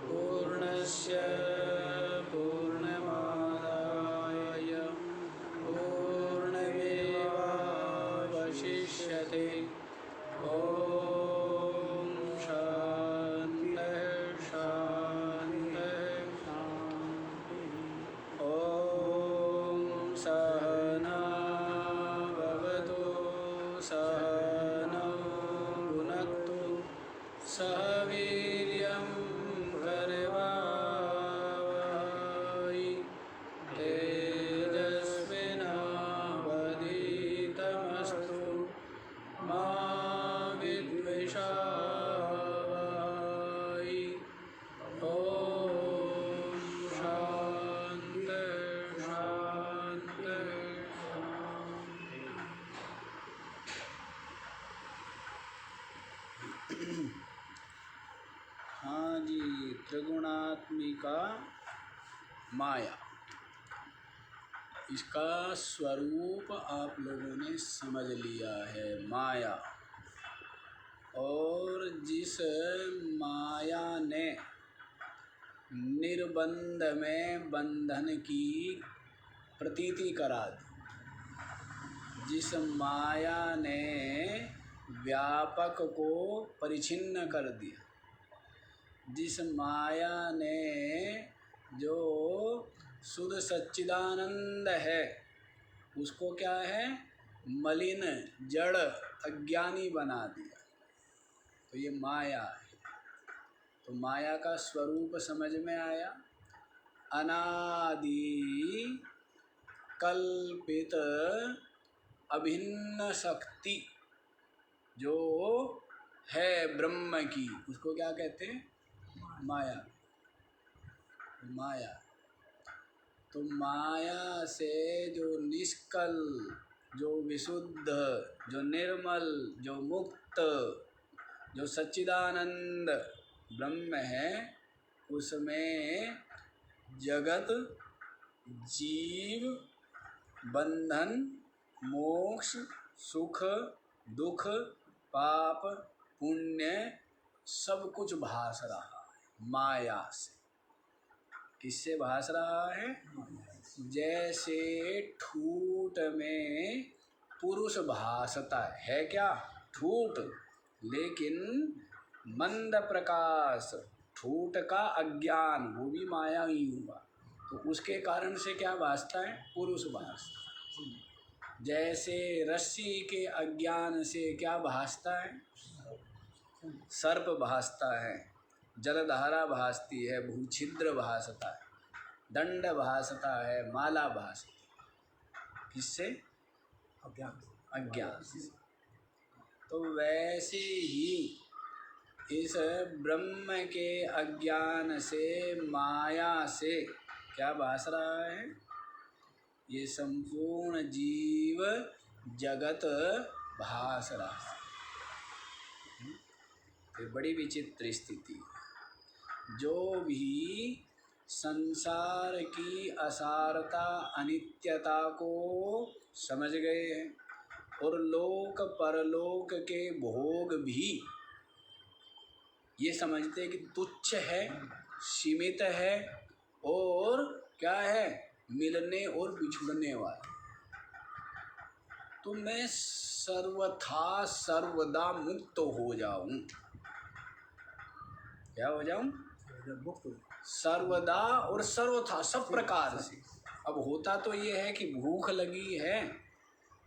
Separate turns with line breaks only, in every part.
पूर्णस्य पूर्णमादाय पूर्णमेवावशिष्यते। ॐ शान्तिः शान्तिः ॐ सहना भवतु सहनौ भुनक्तु सह वीर्यं करवावहै तेजस्विनावधीतमस्तु मा विद्विषावहै। ॐ शान्ति शान्ति हाँ जी, त्रिगुणात्मिका माया, इसका स्वरूप आप लोगों ने समझ लिया है, माया। और जिस माया ने निर्बंध में बंधन की प्रतीति करा दी, जिस माया ने व्यापक को परिच्छिन्न कर दिया, जिस माया ने जो शुद्ध सच्चिदानंद है उसको क्या है, मलिन जड़ अज्ञानी बना दिया, तो ये माया है। तो माया का स्वरूप समझ में आया। अनादि कल्पित अभिन्न शक्ति जो है ब्रह्म की, उसको क्या कहते हैं, माया। माया तो माया से जो निष्कल, जो विशुद्ध, जो निर्मल, जो मुक्त, जो सच्चिदानंद ब्रह्म है, उसमें जगत, जीव, बंधन, मोक्ष, सुख, दुख, पाप, पुण्य सब कुछ भास रहा है माया से। किससे भास रहा है? जैसे ठूठ में पुरुष भासता है क्या, ठूठ, लेकिन मंद प्रकाश, ठूठ का अज्ञान, वो भी माया ही हुआ, तो उसके कारण से क्या भासता है, पुरुष भासता है। जैसे रस्सी के अज्ञान से क्या भासता है, सर्प भासता है, जलधारा भासती है, भूछिद्र भासता है, दंड भासता है, माला भासती है। किससे? अज्ञान से। तो वैसे ही इस ब्रह्म के अज्ञान से, माया से क्या भास रहा है, ये संपूर्ण जीव जगत भास रहा है। ये बड़ी विचित्र स्थिति है। जो भी संसार की असारता, अनित्यता को समझ गए हैं और लोक परलोक के भोग भी ये समझते कि तुच्छ है, सीमित है और क्या है, मिलने और बिछुड़ने वाला, तो मैं सर्वथा सर्वदा मुक्त हो जाऊं। क्या हो जाऊं? मुक्त, सर्वदा और सर्वथा, सब प्रकार से। अब होता तो ये है कि भूख लगी है,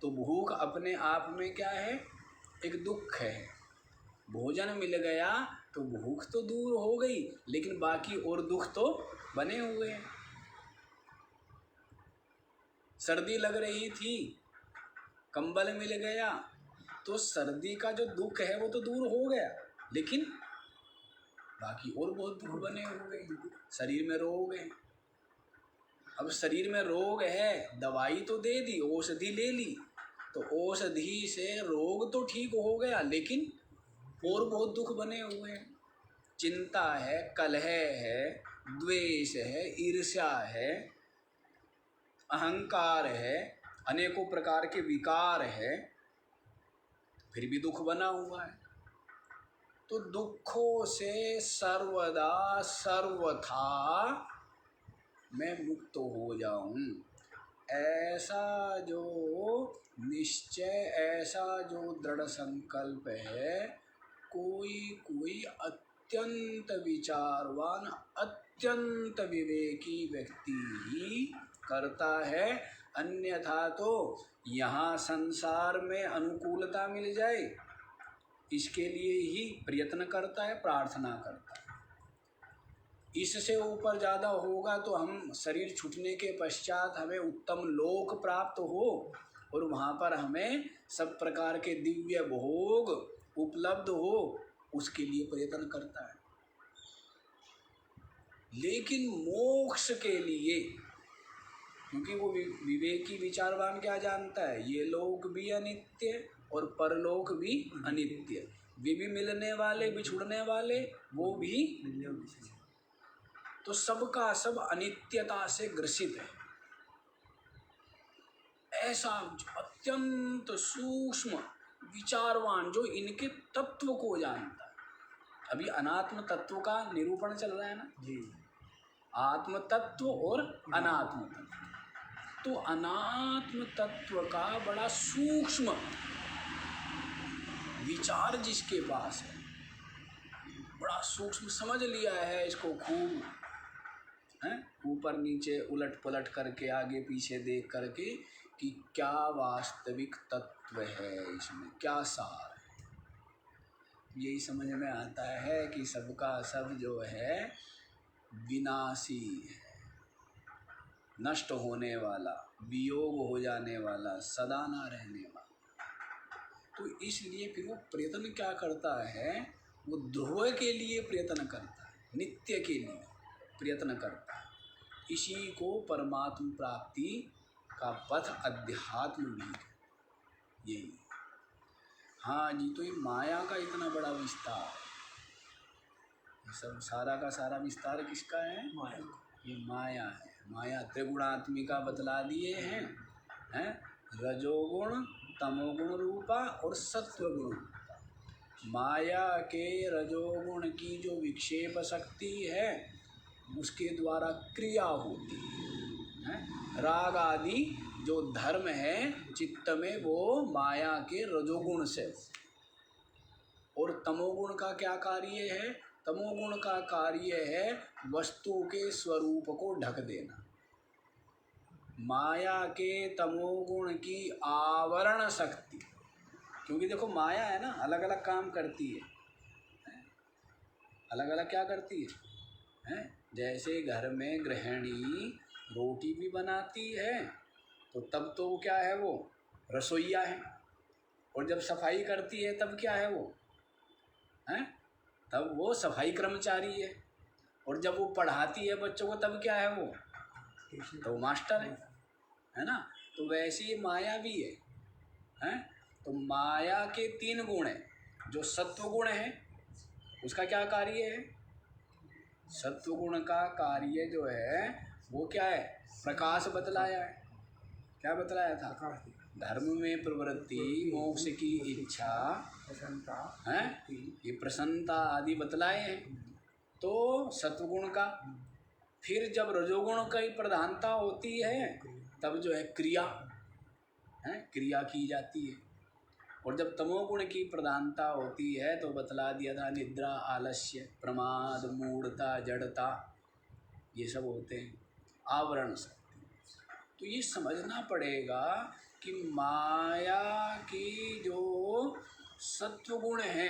तो भूख अपने आप में क्या है, एक दुख है। भोजन मिल गया तो भूख तो दूर हो गई, लेकिन बाकी और दुख तो बने हुए हैं। सर्दी लग रही थी, कंबल मिल गया, तो सर्दी का जो दुख है वो तो दूर हो गया, लेकिन बाकी और बहुत दुख बने हुए। शरीर में रोग है, अब शरीर में रोग है, दवाई तो दे दी, औषधि ले ली, तो औषधि से रोग तो ठीक हो गया, लेकिन और बहुत दुख बने हुए हैं। चिंता है, कलह है, द्वेष है, ईर्ष्या है, अहंकार है, अनेकों प्रकार के विकार है, फिर भी दुख बना हुआ है। तो दुखों से सर्वदा सर्वथा मैं मुक्त हो जाऊं, ऐसा जो निश्चय, ऐसा जो दृढ़ संकल्प है, कोई कोई अत्यंत विचारवान, अत्यंत विवेकी व्यक्ति ही करता है। अन्यथा तो यहाँ संसार में अनुकूलता मिल जाए, इसके लिए ही प्रयत्न करता है, प्रार्थना करता है। इससे ऊपर ज़्यादा होगा तो हम शरीर छूटने के पश्चात हमें उत्तम लोक प्राप्त हो और वहाँ पर हमें सब प्रकार के दिव्य भोग उपलब्ध हो, उसके लिए प्रयत्न करता है। लेकिन मोक्ष के लिए, क्योंकि वो विवेकी विचारवान क्या जानता है, ये लोक भी अनित्य और परलोक भी अनित्य, वे भी मिलने वाले, बिछुड़ने वाले, वो भी, तो सबका सब अनित्यता से ग्रसित है। ऐसा अत्यंत सूक्ष्म विचारवान जो इनके तत्व को जानता है। अभी अनात्म तत्व का निरूपण चल रहा है ना जी, आत्म तत्व और अनात्म तत्व। तो अनात्म तत्व का बड़ा सूक्ष्म विचार जिसके पास है, बड़ा सूक्ष्म समझ लिया है इसको, खूब है, ऊपर नीचे उलट पलट करके, आगे पीछे देख करके कि क्या वास्तविक तत्व है, इसमें क्या सार है, यही समझ में आता है कि सबका सब जो है विनाशी है, नष्ट होने वाला, वियोग हो जाने वाला, सदा ना रहने वाला। तो इसलिए फिर वो प्रयत्न क्या करता है, वो ध्रुव के लिए प्रयत्न करता है, नित्य के लिए प्रयत्न करता है। इसी को परमात्म प्राप्ति का पथ अध्यात्म भी है, यही। हाँ जी, तो ये माया का इतना बड़ा विस्तार, सब सारा का सारा विस्तार किसका है, माया। ये माया है, माया त्रिगुणात्मिका बतला दिए हैं, रजोगुण, तमोगुण रूपा और सत्वगुण। माया के रजोगुण की जो विक्षेप शक्ति है, उसके द्वारा क्रिया होती है। राग आदि जो धर्म है चित्त में, वो माया के रजोगुण से। और तमोगुण का क्या कार्य है, तमोगुण का कार्य है वस्तु के स्वरूप को ढक देना। माया के तमोगुण की आवरण शक्ति, क्योंकि देखो माया है ना, अलग अलग काम करती है, अलग अलग क्या करती है? जैसे घर में गृहिणी रोटी भी बनाती है, तो तब तो वो क्या है, वो रसोइया है। और जब सफाई करती है तब क्या है, वो है, तब वो सफाई कर्मचारी है। और जब वो पढ़ाती है बच्चों को तब क्या है, वो तो मास्टर है ना। तो वैसे ही माया भी है। तो माया के 3 गुण हैं। जो सत्व गुण है उसका क्या कार्य है, सत्व गुण का कार्य जो है वो क्या है, प्रकाश बतलाया है। क्या बतलाया था, धर्म में प्रवृत्ति, मोक्ष की इच्छा, प्रसन्नता है, ये प्रसन्नता आदि बतलाए हैं। तो सत्वगुण का, फिर जब रजोगुण की प्रधानता होती है तब जो है क्रिया है, क्रिया की जाती है। और जब तमोगुण की प्रधानता होती है तो बतला दिया था निद्रा, आलस्य, प्रमाद, मूढ़ता, जड़ता, ये सब होते हैं आवरण से। तो ये समझना पड़ेगा कि माया की जो सत्वगुण है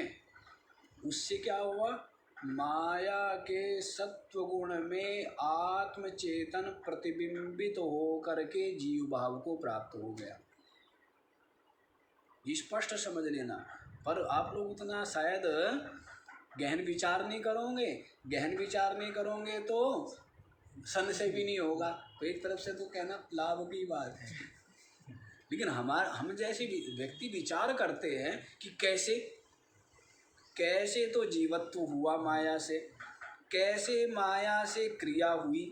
उससे क्या हुआ, माया के सत्वगुण में आत्मचेतन प्रतिबिंबित हो करके जीव भाव को प्राप्त हो गया। स्पष्ट समझ लेना। पर आप लोग उतना शायद गहन विचार नहीं करोगे, गहन विचार नहीं करोगे तो संशय भी नहीं होगा। तो एक तरफ से तो कहना लाभ की बात है, लेकिन हम जैसे व्यक्ति विचार करते हैं कि कैसे तो जीवत्व हुआ माया से, कैसे माया से क्रिया हुई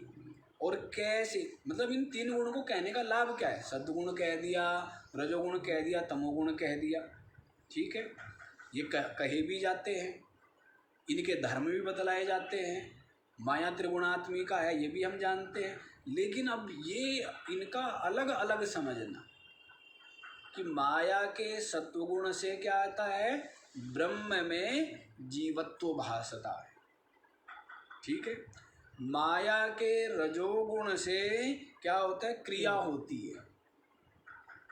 और कैसे, मतलब इन तीन गुणों को कहने का लाभ क्या है? सद्गुण कह दिया, रजोगुण कह दिया, तमोगुण कह दिया, ठीक है, ये कहे भी जाते हैं, इनके धर्म भी बतलाए जाते हैं, माया त्रिगुणात्मिका है ये भी हम जानते हैं। लेकिन अब ये इनका अलग अलग समझना कि माया के सत्वगुण से क्या आता है? ब्रह्म में जीवत्व भासता है, ठीक है। माया के रजोगुण से क्या होता है? क्रिया होती है।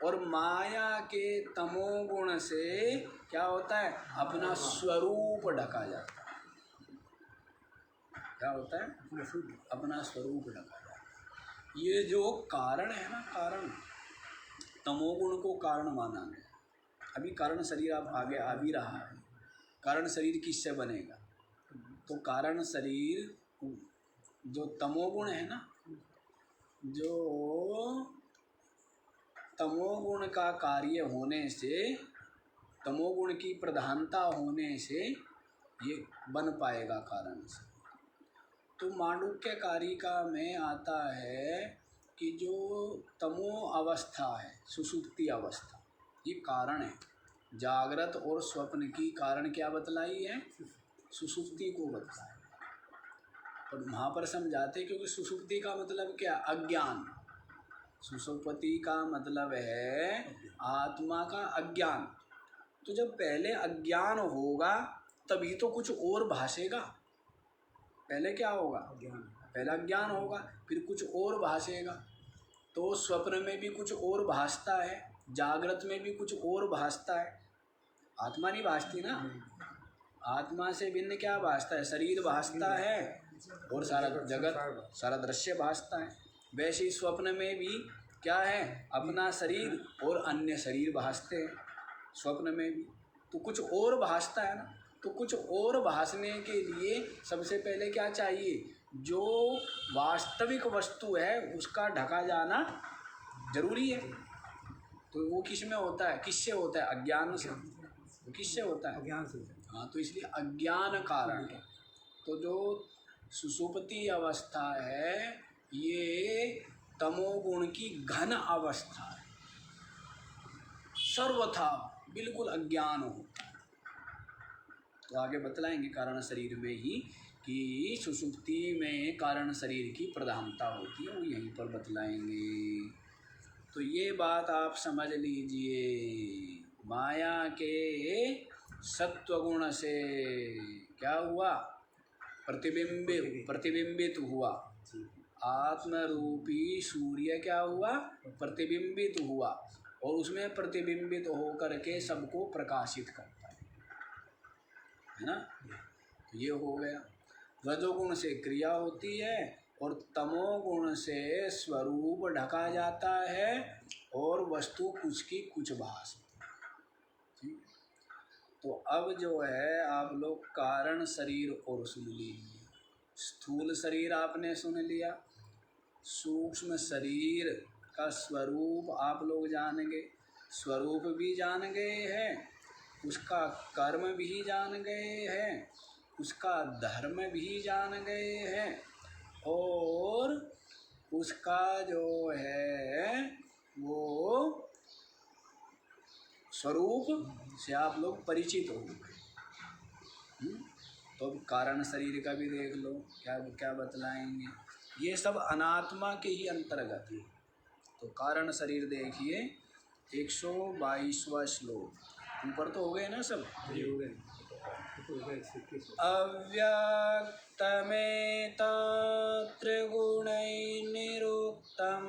और माया के तमोगुण से क्या होता है? अपना स्वरूप ढका जाता है। क्या होता है? अपना स्वरूप ढका जाता है। ये जो कारण है ना, कारण, तमोगुण को कारण माना गया। अभी कारण शरीर आप आगे आ भी रहा है। कारण शरीर किससे बनेगा? तो कारण शरीर जो तमोगुण है ना, जो तमोगुण का कार्य होने से, तमोगुण की प्रधानता होने से ये बन पाएगा कारण से। तो मांडुक्य कारिका में आता है कि जो तमो अवस्था है, सुषुप्ति अवस्था, ये कारण है। जागृत और स्वप्न की कारण क्या बतलाई है? सुषुप्ति को बतलाया। और वहाँ पर समझाते, क्योंकि सुषुप्ति का मतलब क्या? अज्ञान। सुषुप्ति का मतलब है आत्मा का अज्ञान। तो जब पहले अज्ञान होगा तभी तो कुछ और भासेगा। पहले क्या होगा? पहले अज्ञान होगा, फिर कुछ और भासेगा। तो स्वप्न में भी कुछ और भासता है, जागृत में भी कुछ और भासता है। आत्मा नहीं भासती ना, आत्मा से भिन्न क्या भासता है? शरीर भासता है और सारा जगत, सारा दृश्य भासता है। वैसे ही स्वप्न में भी क्या है? अपना शरीर और अन्य शरीर भासते हैं स्वप्न में भी। तो कुछ और भासता है ना। तो कुछ और भासने के लिए सबसे पहले क्या चाहिए? जो वास्तविक वस्तु है उसका ढका जाना जरूरी है। तो वो किस में होता है? किससे होता है? अज्ञान से। वो किससे होता है?
अज्ञान से।
हाँ, तो इसलिए अज्ञान कारण है। तो जो सुषुप्ति अवस्था है ये तमोगुण की घन अवस्था है, सर्वथा बिल्कुल अज्ञान होता है। तो आगे बतलाएंगे कारण शरीर में ही कि सुषुप्ति में कारण शरीर की प्रधानता होती है, वो यहीं पर बतलाएंगे। तो ये बात आप समझ लीजिए, माया के सत्वगुण से क्या हुआ? प्रतिबिंबित हुआ। आत्मरूपी सूर्य क्या हुआ? प्रतिबिंबित हुआ, और उसमें प्रतिबिंबित होकर के सबको प्रकाशित करता है ना। ये हो गया। रजोगुण से क्रिया होती है और तमोगुण से स्वरूप ढका जाता है और वस्तु कुछ की कुछ भास। ठीक। तो अब जो है आप लोग कारण शरीर और सुन लीजिए। स्थूल शरीर आपने सुन लिया, सूक्ष्म शरीर का स्वरूप आप लोग जानेंगे, स्वरूप भी जान गए हैं, उसका कर्म भी जान गए हैं, उसका धर्म भी जान गए हैं, और उसका जो है वो स्वरूप से आप लोग परिचित हो गए। तो अब कारण शरीर का भी देख लो, क्या क्या बतलाएंगे। ये सब अनात्मा के ही अंतर्गत है। तो कारण शरीर देखिए 122वां श्लोक, ऊपर तो हो गए ना सब?
हो गए।
अव्यक्तमेतत्त्रिगुणैर्निरुक्तं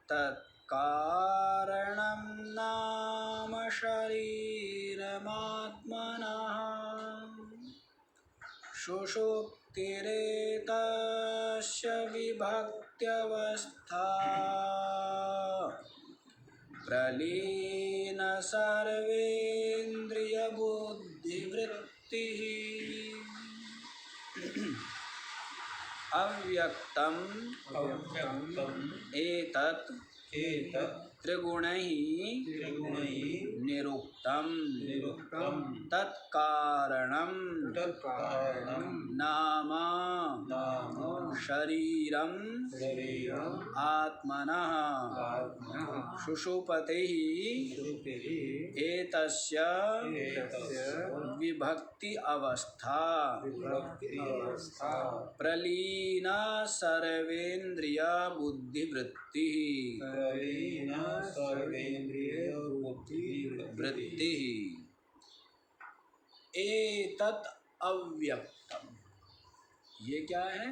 तत्कारणं नाम शरीरमात्मनः सुषुप्तिरेतस्य विभक्त्यवस्था प्रलीन सर्वेन्द्रियबुद्धिवृत्तिः अव्यक्तम् एतत्
एतत्
त्रिगुणैः निरुक्तं
तत्कारणं
नाम शरीरं आत्मनः सुषुप्तिः एतस्य विभक्ति अवस्था प्रलीना सर्वेन्द्रिय बुद्धिवृत्तिः वृत्तिः एतत् अव्यक्तम। ये क्या है?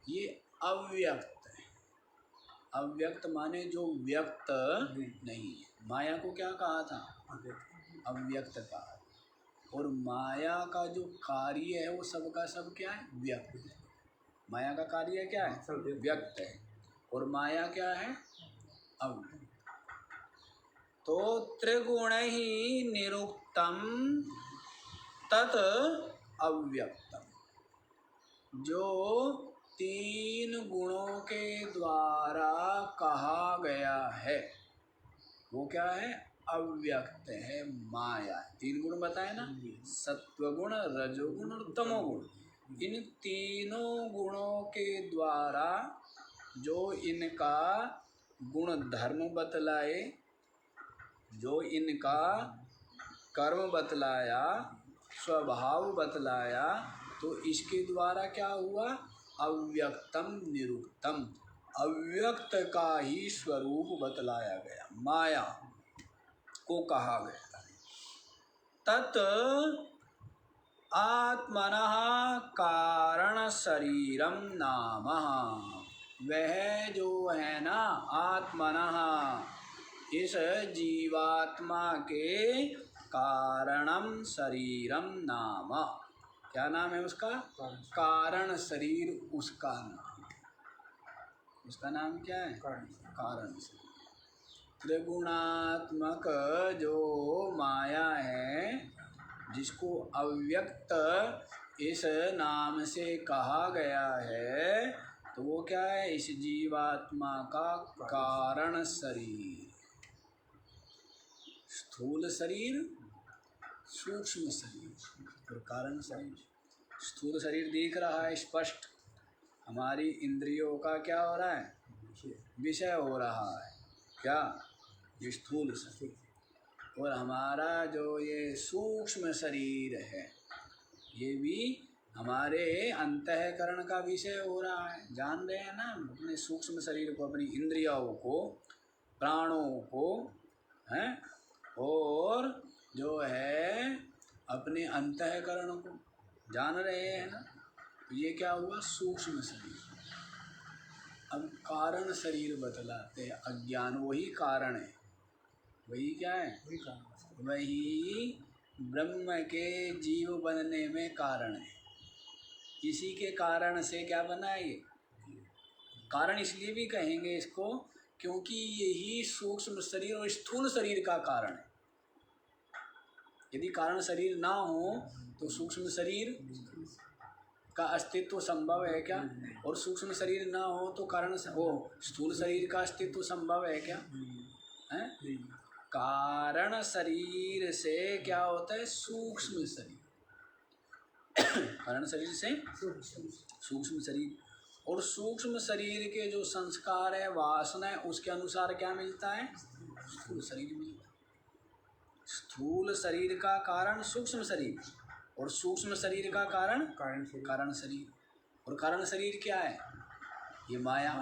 ये अव्यक्त है। अव्यक्त माने जो व्यक्त नहीं है। माया को क्या कहा था? अव्यक्त कहा। और माया का जो कार्य है वो सबका सब क्या है? व्यक्त है। माया का कार्य क्या है? व्यक्त है। और माया क्या है? अव्यक्त। तो त्रिगुणैः निरुक्तं तत् अव्यक्तम। जो तीन गुणों के द्वारा कहा गया है वो क्या है? अव्यक्त है, माया। तीन गुण बताए ना, सत्वगुण, रजोगुण और तमोगुण। इन तीनों गुणों के द्वारा जो इनका गुण धर्म बतलाए, जो इनका कर्म बतलाया, स्वभाव बतलाया, तो इसके द्वारा क्या हुआ? अव्यक्तम निरुक्तम। अव्यक्त का ही स्वरूप बतलाया गया, माया को कहा गया। तत् आत्मनः कारण शरीरम नामः। वह जो है ना, आत्मनः, इस जीवात्मा के कारणम शरीरम नाम। क्या नाम है उसका? कारण शरीर उसका नाम। उसका नाम क्या है? कारण शरीर। त्रिगुणात्मक जो माया है, जिसको अव्यक्त इस नाम से कहा गया है, तो वो क्या है? इस जीवात्मा का कारण शरीर। स्थूल शरीर, सूक्ष्म शरीर और कारण शरीर। स्थूल शरीर दिख रहा है स्पष्ट, हमारी इंद्रियों का क्या हो रहा है? विषय हो रहा है। क्या? ये स्थूल शरीर। और हमारा जो ये सूक्ष्म शरीर है, ये भी हमारे अंतःकरण का विषय हो रहा है। जान रहे हैं ना अपने सूक्ष्म शरीर को, अपनी इंद्रियों को, प्राणों को, हैं, और जो है अपने अंतःकरण को जान रहे हैं ना। तो ये क्या हुआ? सूक्ष्म शरीर। अब कारण शरीर बतलाते हैं। अज्ञान वही कारण है। वही क्या है? वही ब्रह्म के जीव बनने में कारण है। इसी के कारण से क्या बना है ये? कारण इसलिए भी कहेंगे इसको क्योंकि यही सूक्ष्म शरीर और स्थूल शरीर का कारण है। यदि कारण शरीर ना हो तो सूक्ष्म शरीर का अस्तित्व संभव है क्या? और सूक्ष्म शरीर ना हो तो कारण वो स्थूल शरीर का अस्तित्व संभव है क्या? है? कारण शरीर से क्या होता है? सूक्ष्म शरीर। कारण शरीर से सूक्ष्म शरीर। और सूक्ष्म शरीर के जो संस्कार है, वासना है, उसके अनुसार क्या मिलता है? स्थूल शरीर मिलता है। स्थूल शरीर का कारण सूक्ष्म शरीर और सूक्ष्म शरीर का कारण कारण शरीर। और कारण शरीर क्या है? ये माया।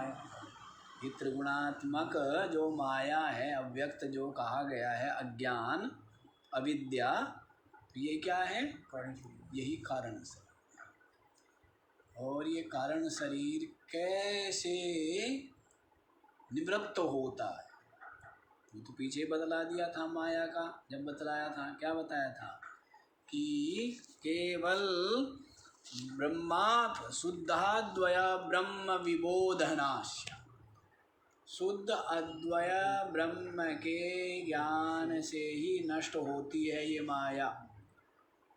ये त्रिगुणात्मक जो माया है, अव्यक्त जो कहा गया है, अज्ञान, अविद्या, ये क्या है? यही कारण शरीर। और ये कारण शरीर कैसे निवृत्त होता है वो तो पीछे बतला दिया था माया का। जब बतलाया था, क्या बताया था? कि केवल ब्रह्मात् शुद्धाद्वय ब्रह्म विबोधनास्य। शुद्ध अद्वय ब्रह्म के ज्ञान से ही नष्ट होती है ये माया।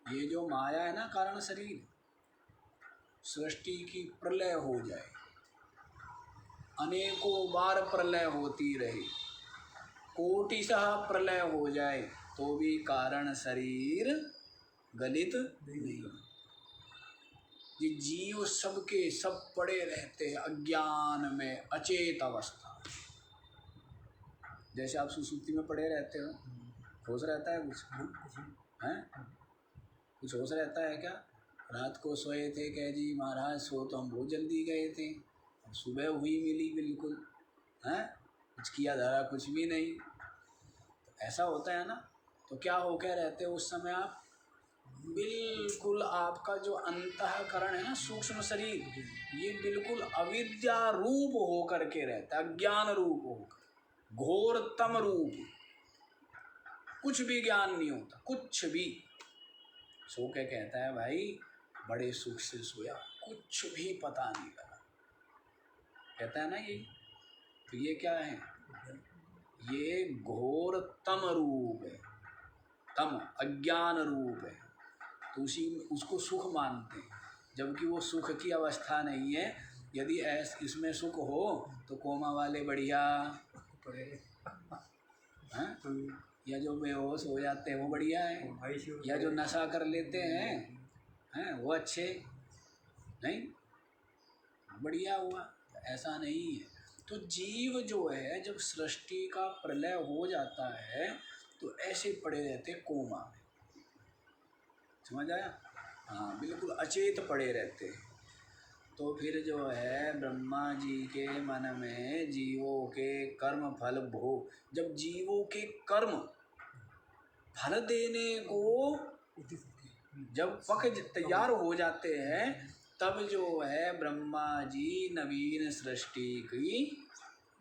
ये जो माया है ना, कारण शरीर, सृष्टि की प्रलय हो जाए, अनेकों बार प्रलय होती रहे, कोटिशः प्रलय हो जाए तो भी कारण शरीर गलित नहीं। ये जीव सबके सब पड़े रहते हैं अज्ञान में, अचेत अवस्था। जैसे आप सुसुप्ति में पड़े रहते हो, होश रहता है कुछ हैं? कुछ होश रहता है क्या? रात को सोए थे कह जी महाराज, सो तो हम बहुत जल्दी गए थे, सुबह हुई मिली बिल्कुल हैं, कुछ किया धरा कुछ भी नहीं। तो ऐसा होता है ना। तो क्या हो क्या रहते हो उस समय आप? बिल्कुल आपका जो अंतःकरण है ना, सूक्ष्म शरीर, ये बिल्कुल अविद्या रूप हो करके रहता है, अज्ञान रूप होकर, घोरतम रूप। कुछ भी ज्ञान नहीं होता, कुछ भी। सो के कहता है भाई बड़े सुख से सोया, कुछ भी पता नहीं लगा, कहता है ना ये। तो ये क्या है? ये घोर तम रूप है, तम अज्ञान रूप है। तो उसको सुख मानते हैं, जबकि वो सुख की अवस्था नहीं है। यदि इसमें सुख हो तो कोमा वाले बढ़िया हैं, या जो बेहोश हो जाते हैं वो बढ़िया है, या जो नशा कर लेते हैं वो अच्छे नहीं, बढ़िया हुआ। ऐसा नहीं है। तो जीव जो है जब सृष्टि का प्रलय हो जाता है तो ऐसे पड़े रहते कोमा में, समझ आया? हाँ, बिल्कुल अचेत पड़े रहते हैं। तो फिर जो है ब्रह्मा जी के मन में जीवों के कर्म फल भोग, जब जीवों के कर्म फल देने को जब पक तैयार हो जाते हैं, तब जो है ब्रह्मा जी नवीन सृष्टि की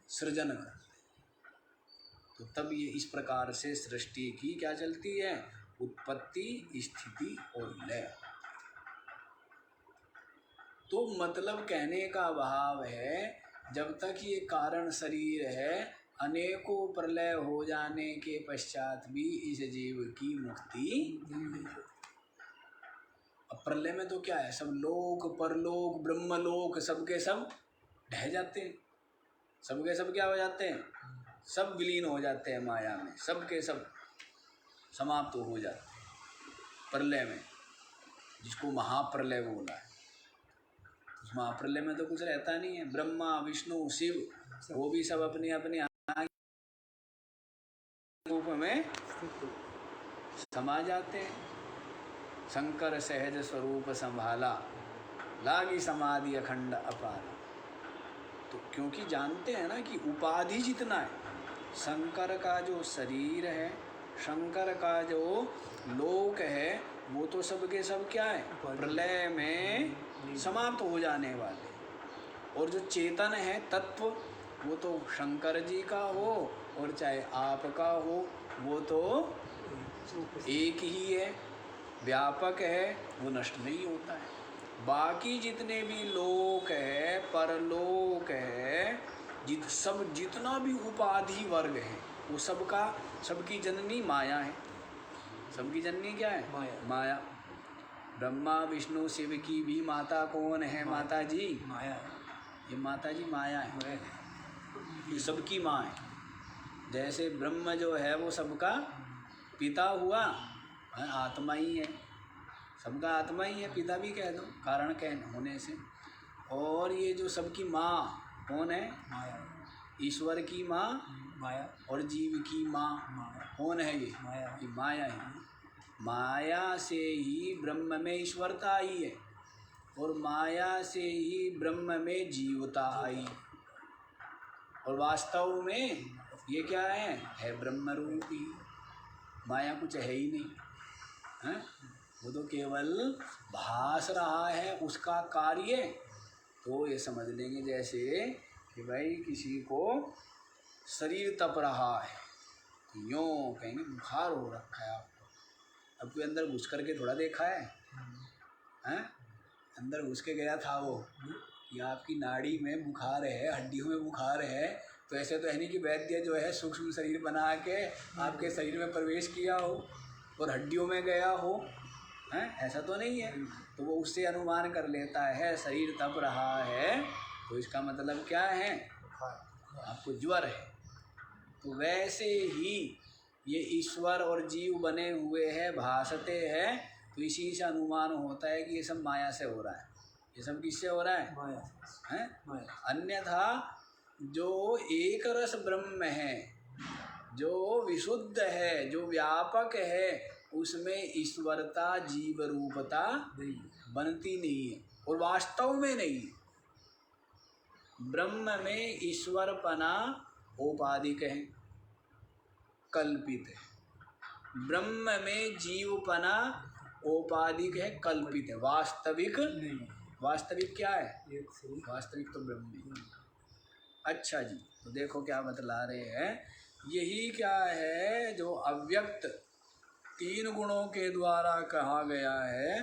सृजन करते हैं। तो तब ये इस प्रकार से सृष्टि की क्या चलती है? उत्पत्ति, स्थिति और लय। तो मतलब कहने का भाव है, जब तक ये कारण शरीर है, अनेकों प्रलय हो जाने के पश्चात भी इस जीव की मुक्ति। अब प्रलय में तो क्या है, सब लोक परलोक ब्रह्मलोक सबके सब ढह जाते हैं, सबके सब क्या हो जाते हैं? सब विलीन हो जाते हैं माया में, सबके सब समाप्त हो जाते हैं प्रलय में, जिसको महाप्रलय बोला है। उस महाप्रलय में तो कुछ रहता नहीं है। ब्रह्मा विष्णु शिव वो भी सब अपने अपने रूप में समा जाते हैं। शंकर सहज स्वरूप संभाला, लागी समाधि अखंड अपार। तो क्योंकि जानते हैं ना कि उपाधि जितना है, शंकर का जो शरीर है, शंकर का जो लोक है, वो तो सबके सब क्या है? प्रलय में समाप्त हो जाने वाले। और जो चेतन है तत्व, वो तो शंकर जी का हो और चाहे आपका हो, वो तो एक ही है, व्यापक है, वो नष्ट नहीं होता है। बाकी जितने भी लोक है, परलोक है, जितना भी उपाधि वर्ग है, वो सबकी जननी माया है। सबकी जननी क्या है? माया। ब्रह्मा विष्णु शिव की भी माता कौन है? माता जी माया है। ये माता जी माया है, ये सबकी माँ है। जैसे ब्रह्म जो है वो सबका पिता हुआ, आत्मा ही है, सबका आत्मा ही है, पिता भी कह दो कारण कह होने से। और ये जो सबकी माँ कौन है? माया। ईश्वर की माँ माया और जीव की माँ कौन है? ये माया। ये माया है। माया से ही ब्रह्म में ईश्वरता आई है और माया से ही ब्रह्म में जीवता आई। और वास्तव में ये क्या है ब्रह्म रूपी। माया कुछ है ही नहीं है, वो तो केवल भास रहा है उसका कार्य। तो ये समझ लेंगे जैसे कि भाई किसी को शरीर तप रहा है, यूँ कहेंगे बुखार हो रखा है आपको। अब कोई अंदर घुस करके थोड़ा देखा है, हैं? अंदर घुस के गया था वो कि आपकी नाड़ी में बुखार है, हड्डियों में बुखार है, तो ऐसे तो है नहीं कि वैद्य जो है सूक्ष्म शरीर बना के आपके शरीर में प्रवेश किया हो और हड्डियों में गया हो, हैं? ऐसा तो नहीं है। तो वो उससे अनुमान कर लेता है शरीर तप रहा है, तो इसका मतलब क्या है? आपको ज्वर है, तो वैसे ही ये ईश्वर और जीव बने हुए हैं, भासते हैं, तो इसी से अनुमान होता है कि ये सब माया से हो रहा है। ये सब किससे हो रहा है?
माया
हैं?
माया।
अन्यथा जो एक रस ब्रह्म है, जो विशुद्ध है, जो व्यापक है, उसमें ईश्वरता जीव रूपता
नहीं
बनती नहीं है और वास्तव में नहीं है। ब्रह्म में ईश्वरपना औपाधिक है, कल्पित है। ब्रह्म में जीवपना औपाधिक है, कल्पित है, वास्तविक
नहीं।
वास्तविक क्या है?
एक से
वास्तविक तो ब्रह्म ही। अच्छा जी, तो देखो क्या बतला रहे हैं। यही क्या है जो अव्यक्त तीन गुणों के द्वारा कहा गया है,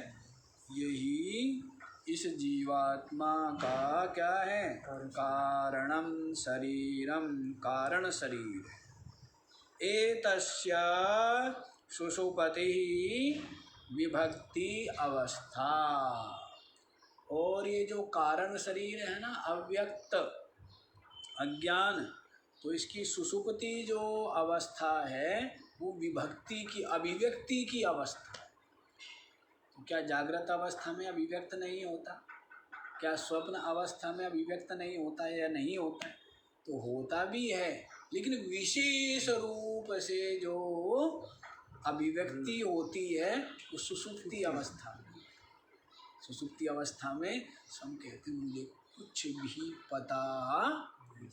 यही इस जीवात्मा का क्या है? कारणम शरीरम, कारण शरीर। एतस्य सुषुप्ति विभक्ति अवस्था। और ये जो कारण शरीर है ना, अव्यक्त अज्ञान, तो इसकी सुषुप्ति जो अवस्था है वो विभक्ति की, अभिव्यक्ति की अवस्था है। तो क्या जागृत अवस्था में अभिव्यक्त नहीं होता? क्या स्वप्न अवस्था में अभिव्यक्त नहीं होता है या नहीं होता है? तो होता भी है, लेकिन विशेष रूप से जो अभिव्यक्ति होती है वो सुषुप्ति अवस्था में। सुषुप्ति अवस्था में हम कहते हैं मुझे कुछ भी पता नहीं।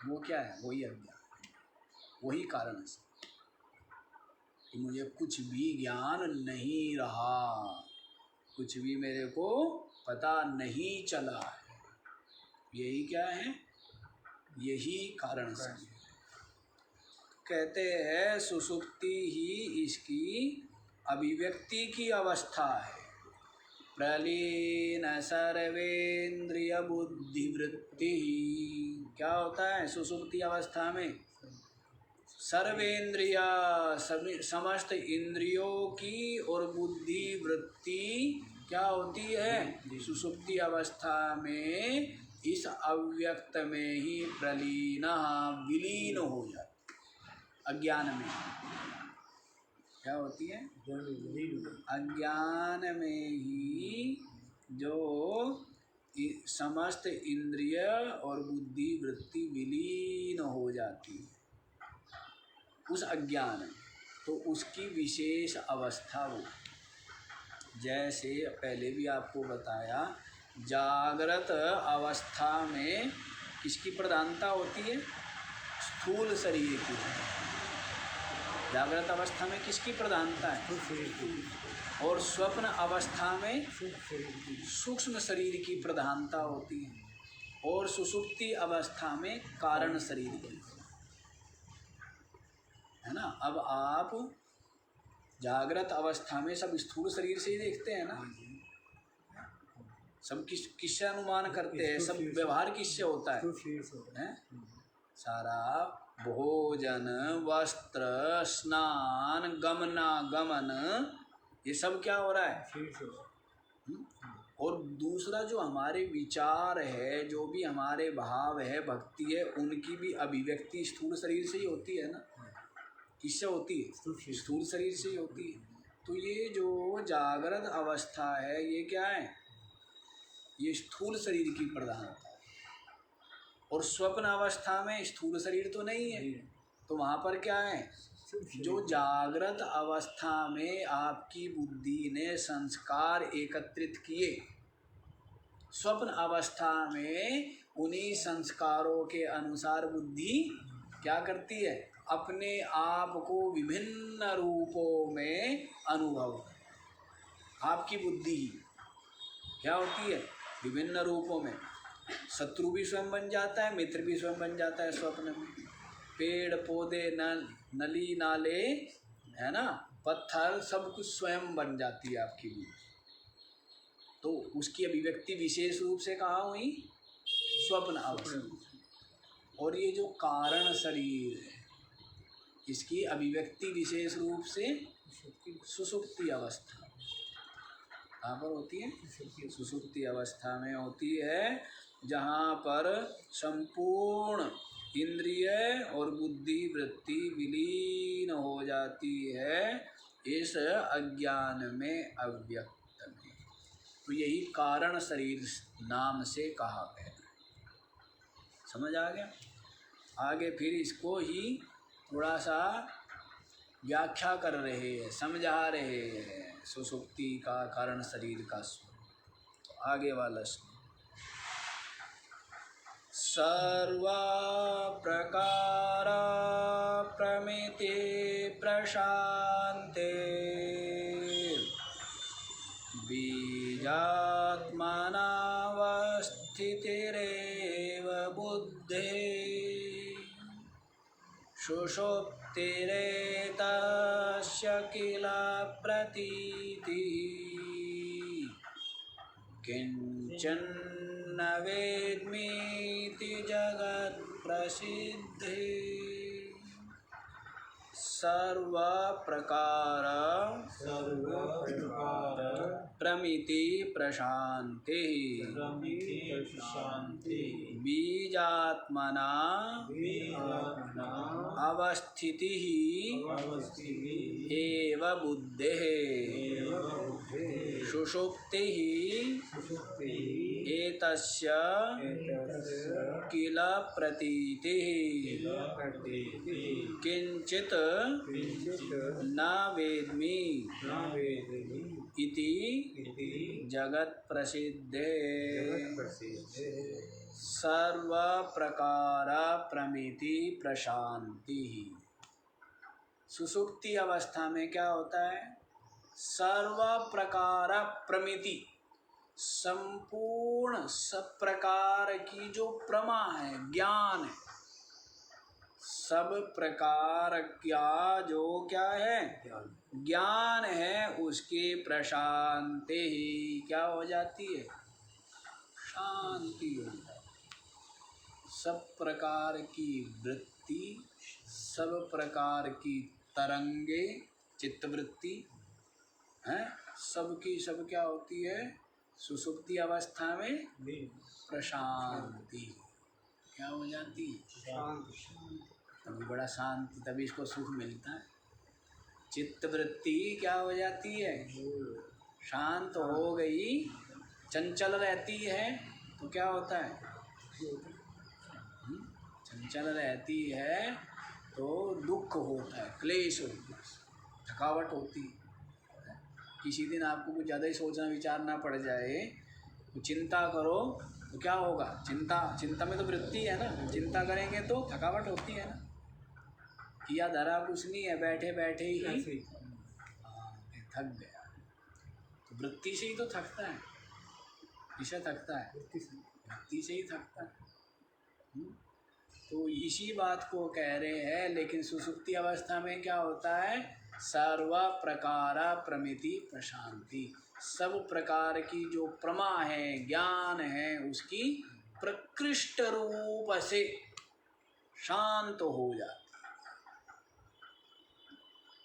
वो क्या है? वही अज्ञान, वही कारण है कि मुझे कुछ भी ज्ञान नहीं रहा, कुछ भी मेरे को पता नहीं चला है। यही क्या है? यही कारण से कहते हैं सुषुप्ति ही इसकी अभिव्यक्ति की अवस्था है। प्रलीन सर्वेन्द्रिय बुद्धिवृत्ति। क्या होता है सुषुप्ति अवस्था में? सर्वेन्द्रिय, समस्त इंद्रियों की और बुद्धि वृत्ति क्या होती है? सुषुप्ति अवस्था में इस अव्यक्त में ही प्रलीन, विलीन हो जाती। अज्ञान में क्या होती है? अज्ञान में ही जो समस्त इंद्रिय और बुद्धि वृत्ति विलीन हो जाती है उस अज्ञान में, तो उसकी विशेष अवस्था वो। जैसे पहले भी आपको बताया, जागृत अवस्था में किसकी प्रधानता होती है? स्थूल शरीर की। जागृत अवस्था में किसकी प्रधानता है? और स्वप्न अवस्था में सूक्ष्म शरीर की प्रधानता होती है, और सुषुप्ति अवस्था में कारण शरीर की, है ना। अब आप जागृत अवस्था में सब स्थूल शरीर से ही देखते हैं ना, सब किससे अनुमान करते हैं? सब व्यवहार किससे होता है? सारा भोजन, वस्त्र, स्नान, गमनागमन, ये सब क्या हो रहा है? और दूसरा जो हमारे विचार है, जो भी हमारे भाव है, भक्ति है, उनकी भी अभिव्यक्ति स्थूल शरीर से ही होती है ना। किससे होती है? स्थूल शरीर से ही होती है। तो ये जो जागृत अवस्था है, ये क्या है? ये स्थूल शरीर की प्रधानता है। और स्वप्न अवस्था में स्थूल शरीर तो नहीं है, तो वहाँ पर क्या है? जो जागृत अवस्था में आपकी बुद्धि ने संस्कार एकत्रित किए, स्वप्न अवस्था में उन्हीं संस्कारों के अनुसार बुद्धि क्या करती है? अपने आप को विभिन्न रूपों में अनुभव। आपकी बुद्धि क्या होती है? विभिन्न रूपों में। शत्रु भी स्वयं बन जाता है, मित्र भी स्वयं बन जाता है स्वप्न में। पेड़ पौधे, नली नाले, है ना, पत्थर, सब कुछ स्वयं बन जाती है आपकी बुद्धि। तो उसकी अभिव्यक्ति विशेष रूप से कहाँ हुई? स्वप्न अवस्था। और ये जो कारण शरीर है, इसकी अभिव्यक्ति विशेष रूप से सुषुप्ति अवस्था। कहाँ पर होती है? सुषुप्ति अवस्था में होती है, जहाँ पर संपूर्ण इंद्रिय और बुद्धि वृत्ति विलीन हो जाती है इस अज्ञान में, अव्यक्त में। तो यही कारण शरीर नाम से कहा गया। समझ आ गया? आगे फिर इसको ही थोड़ा सा व्याख्या कर रहे हैं, समझा रहे हैं, सुषुप्ति का कारण शरीर का स्वरूप। तो आगे वाला सुनो। सर्व प्रकार प्रमिति प्रशांते बीजात्मनावस्थितिरेव बुद्धे सुषुप्तिरेतस्य किल प्रतीतिः किंचन वेद्मीति जगत्प्रसिद्धे। सर्व प्रकार प्रमिति प्रशांति बीजात्मना अवस्थिति एव बुद्धेः सुषुप्ति एतस्य किल प्रतीतिः किंचित न वेद्मि इति जगत् प्रसिद्धे। सर्व प्रकार प्रमिति प्रशांति। सुषुप्ति अवस्था में क्या होता है? सर्व प्रकार प्रमिति, संपूर्ण सब प्रकार की जो प्रमा है, ज्ञान है, सब प्रकार क्या जो क्या है, ज्ञान है, उसकी प्रशांति ही क्या हो जाती है? शांति हो जाती है। सब प्रकार की वृत्ति, सब प्रकार की तरंगे, चित्तवृत्ति है, सबकी सब क्या होती है? सुषुप्ति अवस्था में प्रशांति क्या हो जाती है? तभी बड़ा शांति, तभी इसको सुख मिलता है। चित्तवृत्ति क्या हो जाती है? शांत हो गई, चंचल रहती है तो क्या होता है? चंचल रहती है तो दुख होता है, क्लेश होता है, थकावट होती है। किसी दिन आपको कुछ ज़्यादा ही सोचना विचारना पड़ जाए तो चिंता करो तो क्या होगा? चिंता में तो वृत्ति है ना, चिंता करेंगे तो थकावट होती है ना। किया धरा कुछ नहीं है, बैठे बैठे ही थक गया। तो वृत्ति से ही तो थकता है, किससे थकता है? वृत्ति से ही थकता है। तो इसी बात को कह रहे हैं। लेकिन सुषुप्ति अवस्था में क्या होता है? सर्व प्रकार प्रमिति प्रशांति, सब प्रकार की जो प्रमा है, ज्ञान है, उसकी प्रकृष्ट रूप से शांत हो जाती।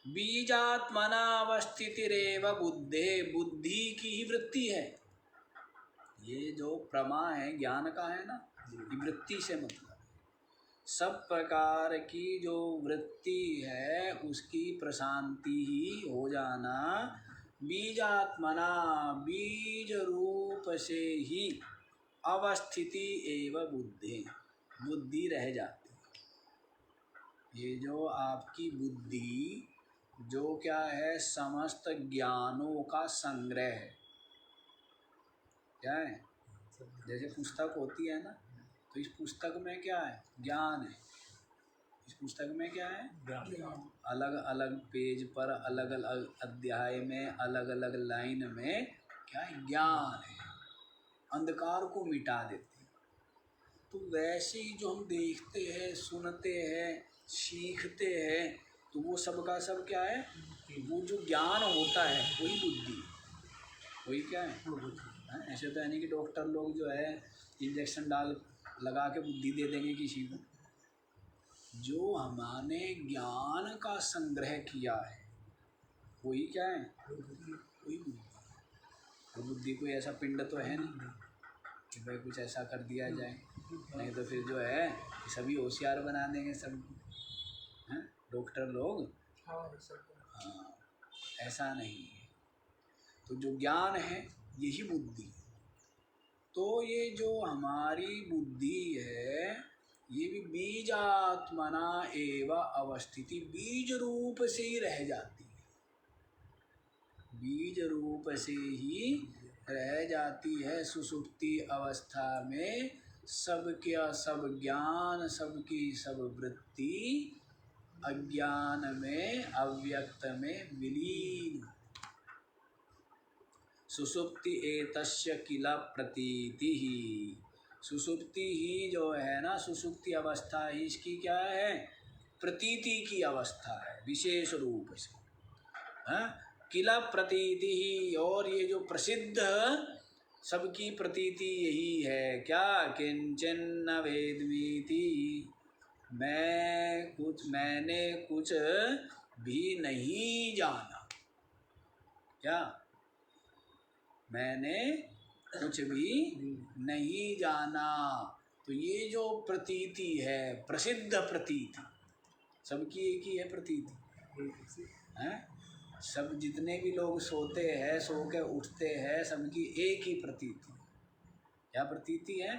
बीजात्मना अवस्थितिरेव बुद्धे, बुद्धि की ही वृत्ति है। ये जो प्रमा है, ज्ञान का है ना, ये वृत्ति से मतलब सब प्रकार की जो वृत्ति है उसकी प्रशांति ही हो जाना। बीजात्मना, बीज रूप से ही अवस्थिति एवं बुद्धि, बुद्धि रह जाती। ये जो आपकी बुद्धि जो क्या है? समस्त ज्ञानों का संग्रह है। क्या है? जैसे पुस्तक होती है ना, तो इस पुस्तक में क्या है? ज्ञान है। इस पुस्तक में क्या है? ज्ञान। अलग अलग पेज पर, अलग अलग अध्याय में, अलग अलग लाइन में क्या है? ज्ञान है। अंधकार को मिटा देते हैं। तो वैसे ही जो हम देखते हैं, सुनते हैं, सीखते हैं, तो वो सब का सब क्या है? वो जो ज्ञान होता है वही बुद्धि, वही क्या है? ऐसे तो है नहीं कि डॉक्टर लोग जो है इंजेक्शन लगा के बुद्धि दे देंगे किसी को। जो हमने ज्ञान का संग्रह किया है वही क्या है? वही बुद्धि। तो बुद्धि कोई ऐसा पिंड तो है नहीं कि भाई कुछ ऐसा कर दिया जाए। नहीं तो फिर जो है सभी होशियार बना देंगे सब, हैं डॉक्टर लोग। हाँ, ऐसा नहीं है। तो जो ज्ञान है यही बुद्धि। तो ये जो हमारी बुद्धि है ये भी बीजात्मना एवं अवस्थिति, बीज रूप से ही रह जाती है, बीज रूप से ही रह जाती है। सुषुप्ति अवस्था में सबके सब ज्ञान, सबकी सब वृत्ति अज्ञान में अव्यक्त में विलीन। सुषुप्ति एतस्य किल प्रतीति ही, सुषुप्ति ही जो है ना, सुषुप्ति अवस्था ही इसकी क्या है, प्रतीति की अवस्था है विशेष रूप से, हाँ किल प्रतीति ही। और ये जो प्रसिद्ध सबकी प्रतीति यही है क्या, किंचन न वेद्मीति, मैंने कुछ भी नहीं जाना, क्या मैंने कुछ भी नहीं जाना। तो ये जो प्रतीति है, प्रसिद्ध प्रतीति, सबकी एक ही है प्रतीति, हैं सब जितने भी लोग सोते हैं, सो के उठते हैं, सबकी एक ही प्रतीति। क्या प्रतीति है,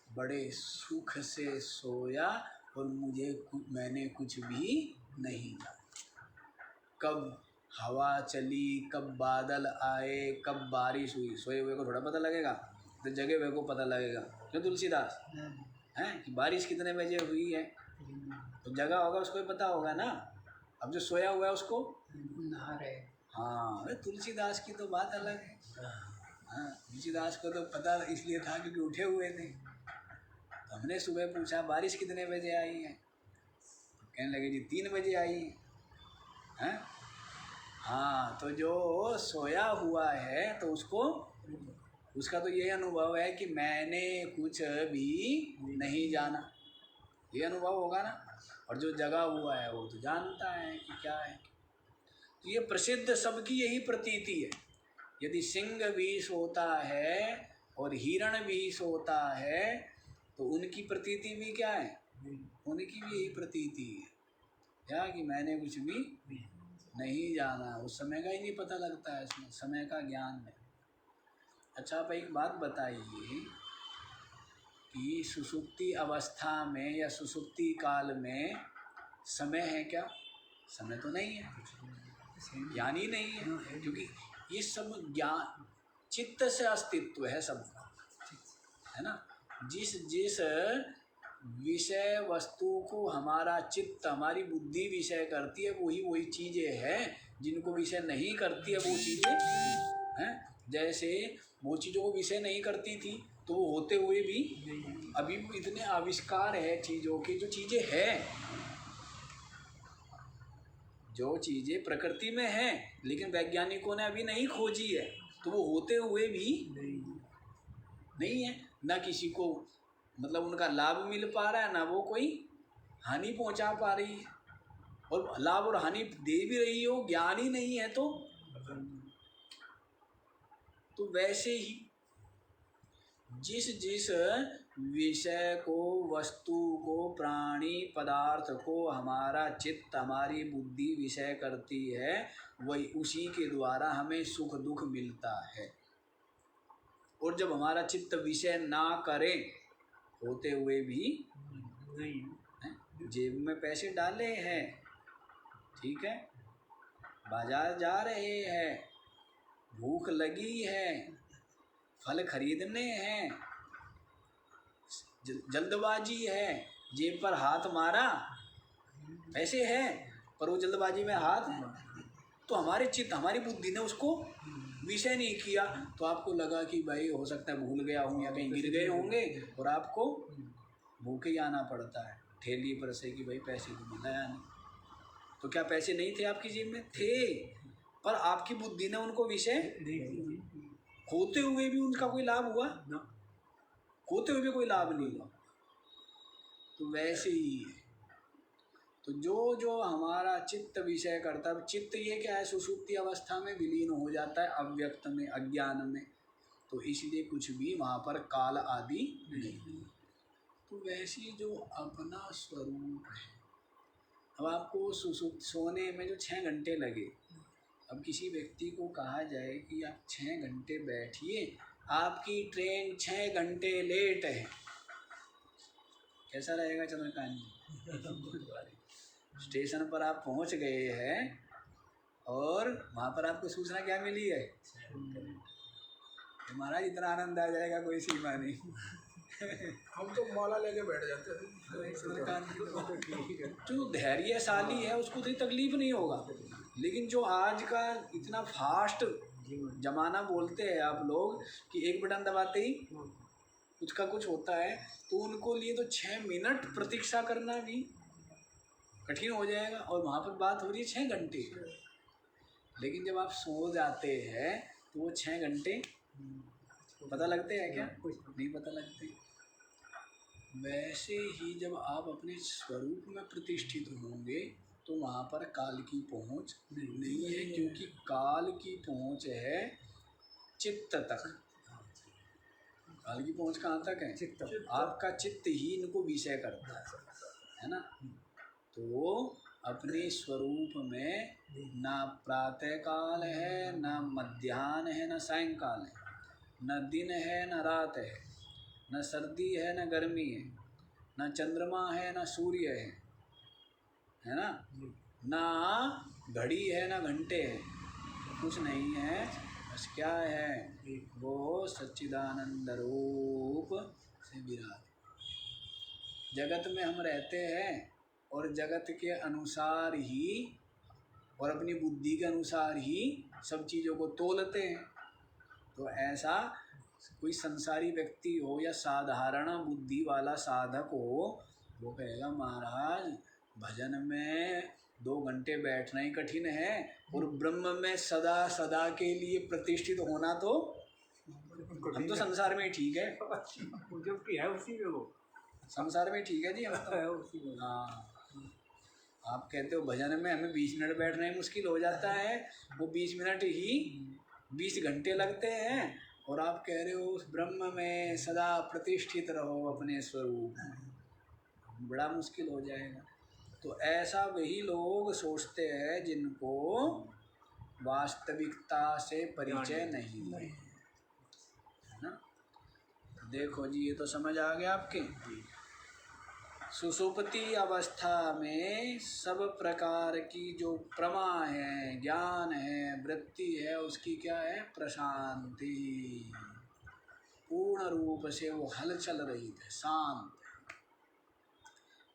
बड़े सुख से सोया और मैंने कुछ भी नहीं जाना। कब हवा चली, कब बादल आए, कब बारिश हुई, सोए हुए को थोड़ा पता लगेगा, तो जगे हुए को पता लगेगा। क्यों तुलसीदास हैं कि बारिश कितने बजे हुई है, तो जगा होगा उसको ही पता होगा ना। अब जो सोया हुआ है उसको नहा रहे, हाँ अरे तुलसीदास की तो बात अलग है। हाँ तुलसीदास को तो पता इसलिए था क्योंकि उठे हुए थे। तो हमने सुबह पूछा बारिश कितने बजे आई है, तो कहने लगे जी 3 बजे आई है। हाँ तो जो सोया हुआ है तो उसका तो ये अनुभव है कि मैंने कुछ भी नहीं जाना, ये अनुभव होगा ना। और जो जगा हुआ है वो तो जानता है कि क्या है। तो ये प्रसिद्ध सबकी यही प्रतीति है। यदि सिंह भी सोता है और हिरण भी सोता है तो उनकी प्रतीति भी क्या है, उनकी भी यही प्रतीति है क्या, कि मैंने कुछ भी नहीं जाना। उस समय का ही नहीं पता लगता है, इसमें समय का ज्ञान नहीं। अच्छा आप एक बात बताइए कि सुषुप्ति अवस्था में या सुषुप्ति काल में समय है क्या, समय तो नहीं है, ज्ञान ही नहीं है, क्योंकि ये सब ज्ञान चित्त से अस्तित्व है सबका, है ना। जिस जिस विषय वस्तु को हमारा चित्त, हमारी बुद्धि विषय करती है वही चीज़ें हैं। जिनको विषय नहीं करती है वो चीज़ें हैं, जैसे वो चीज़ों को विषय नहीं करती थी तो वो होते हुए भी अभी इतने आविष्कार है चीज़ों के, जो चीज़ें हैं, जो चीज़ें प्रकृति में हैं लेकिन वैज्ञानिकों ने अभी नहीं खोजी है, तो वो होते हुए भी नहीं है। ना किसी को मतलब उनका लाभ मिल पा रहा है, ना वो कोई हानि पहुंचा पा रही है। और लाभ और हानि दे भी रही हो, ज्ञान ही नहीं है तो वैसे ही जिस जिस विषय को, वस्तु को, प्राणी पदार्थ को हमारा चित्त, हमारी बुद्धि विषय करती है, वही उसी के द्वारा हमें सुख दुख मिलता है। और जब हमारा चित्त विषय ना करे होते हुए भी नहीं, जेब में पैसे डाले हैं, ठीक है, बाजार जा रहे हैं, भूख लगी है, फल खरीदने हैं, जल्दबाजी है, जेब पर हाथ मारा, पैसे है पर वो जल्दबाजी में हाथ, तो हमारे चित्त, हमारी बुद्धि ने उसको विषय नहीं किया। तो आपको लगा कि भाई हो सकता है भूल गया हूँ या कहीं गिर गए होंगे और आपको भूखे ही आना पड़ता है ठेली पर से कि भाई पैसे तो मिलाया नहीं। तो क्या पैसे नहीं थे आपकी जेब में? थे, पर आपकी बुद्धि ने उनको विषय होते हुए भी उनका कोई लाभ हुआ ना, होते हुए भी कोई लाभ नहीं हुआ। तो वैसे ही है। तो जो हमारा चित्त विषय करता है, चित्त ये क्या है, सुषुप्ति अवस्था में विलीन हो जाता है, अव्यक्त में, अज्ञान में। तो इसलिए कुछ भी वहाँ पर काल आदि नहीं। वैसी जो अपना स्वरूप है, अब आपको सोने में जो 6 घंटे लगे, अब किसी व्यक्ति को कहा जाए कि आप 6 घंटे बैठिए, आपकी ट्रेन 6 घंटे लेट है, कैसा रहेगा चंद्रकांत जी? स्टेशन पर आप पहुंच गए हैं और वहाँ पर आपको सूचना क्या मिली है? महाराज इतना आनंद आ जाएगा कोई सीमा नहीं।
हम तो माला लेके बैठ जाते थे।
जो धैर्यशाली है उसको तो तकलीफ नहीं होगा, लेकिन जो आज का इतना फास्ट जमाना बोलते हैं आप लोग कि एक बटन दबाते ही कुछ का कुछ होता है, तो उनको लिए तो 6 मिनट प्रतीक्षा करना भी कठिन हो जाएगा। और वहाँ पर बात हो रही है 6 घंटे, लेकिन जब आप सो जाते हैं तो वो 6 घंटे पता लगते हैं क्या? नहीं पता लगते। वैसे ही जब आप अपने स्वरूप में प्रतिष्ठित होंगे तो वहाँ पर काल की पहुँच नहीं है, क्योंकि काल की पहुँच है चित्त तक। काल की पहुँच कहाँ तक है? चित्त। आपका चित्त ही इनको विषय करता है ना। तो अपने स्वरूप में ना प्रातः काल है, ना मध्याह्न है, ना सायंकाल है, न दिन है न रात है, न सर्दी है न गर्मी है, न चंद्रमा है न सूर्य है ना, ना घड़ी है न घंटे है, कुछ नहीं है। बस क्या है? वो सच्चिदानंद रूप से विराज। जगत में हम रहते हैं और जगत के अनुसार ही और अपनी बुद्धि के अनुसार ही सब चीज़ों को तोलते हैं। तो ऐसा कोई संसारी व्यक्ति हो या साधारण बुद्धि वाला साधक हो, वो कहेगा महाराज भजन में 2 घंटे बैठना ही कठिन है और ब्रह्म में सदा सदा के लिए प्रतिष्ठित होना तो हम तो संसार में ही ठीक है।
जो है उसी में, वो
संसार में ठीक है जी, हम तो। हाँ, आप कहते हो भजन में हमें 20 मिनट बैठना ही मुश्किल हो जाता है, वो 20 मिनट ही 20 घंटे लगते हैं, और आप कह रहे हो उस ब्रह्म में सदा प्रतिष्ठित रहो अपने स्वरूप में, बड़ा मुश्किल हो जाएगा। तो ऐसा वही लोग सोचते हैं जिनको वास्तविकता से परिचय नहीं है ना। देखो जी, ये तो समझ आ गया आपके। सुषुप्ति अवस्था में सब प्रकार की जो प्रमा है, ज्ञान है, वृत्ति है, उसकी क्या है? प्रशांति। पूर्ण रूप से वो हलचल रही है, शांत।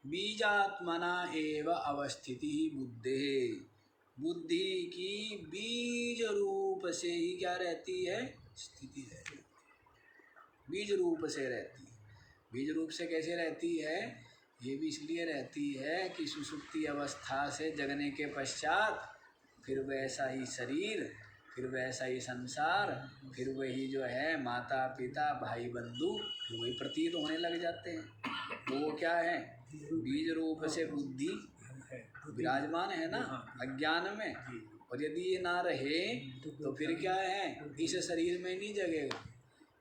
बीजात्मना एव अवस्थिति बुद्धि, बुद्धि की बीज रूप से ही क्या रहती है? स्थिति रहती है, बीज रूप से रहती है। बीज रूप से कैसे रहती है? ये भी इसलिए रहती है कि सुषुप्ति अवस्था से जगने के पश्चात फिर वैसा ही शरीर, फिर वैसा ही संसार, फिर वही जो है माता पिता भाई बंधु, फिर वही प्रतीत होने लग जाते हैं। तो वो क्या है? बीज रूप से बुद्धि विराजमान है ना अज्ञान में, और यदि ये ना रहे तो फिर क्या है? इस शरीर में नहीं जगेगा।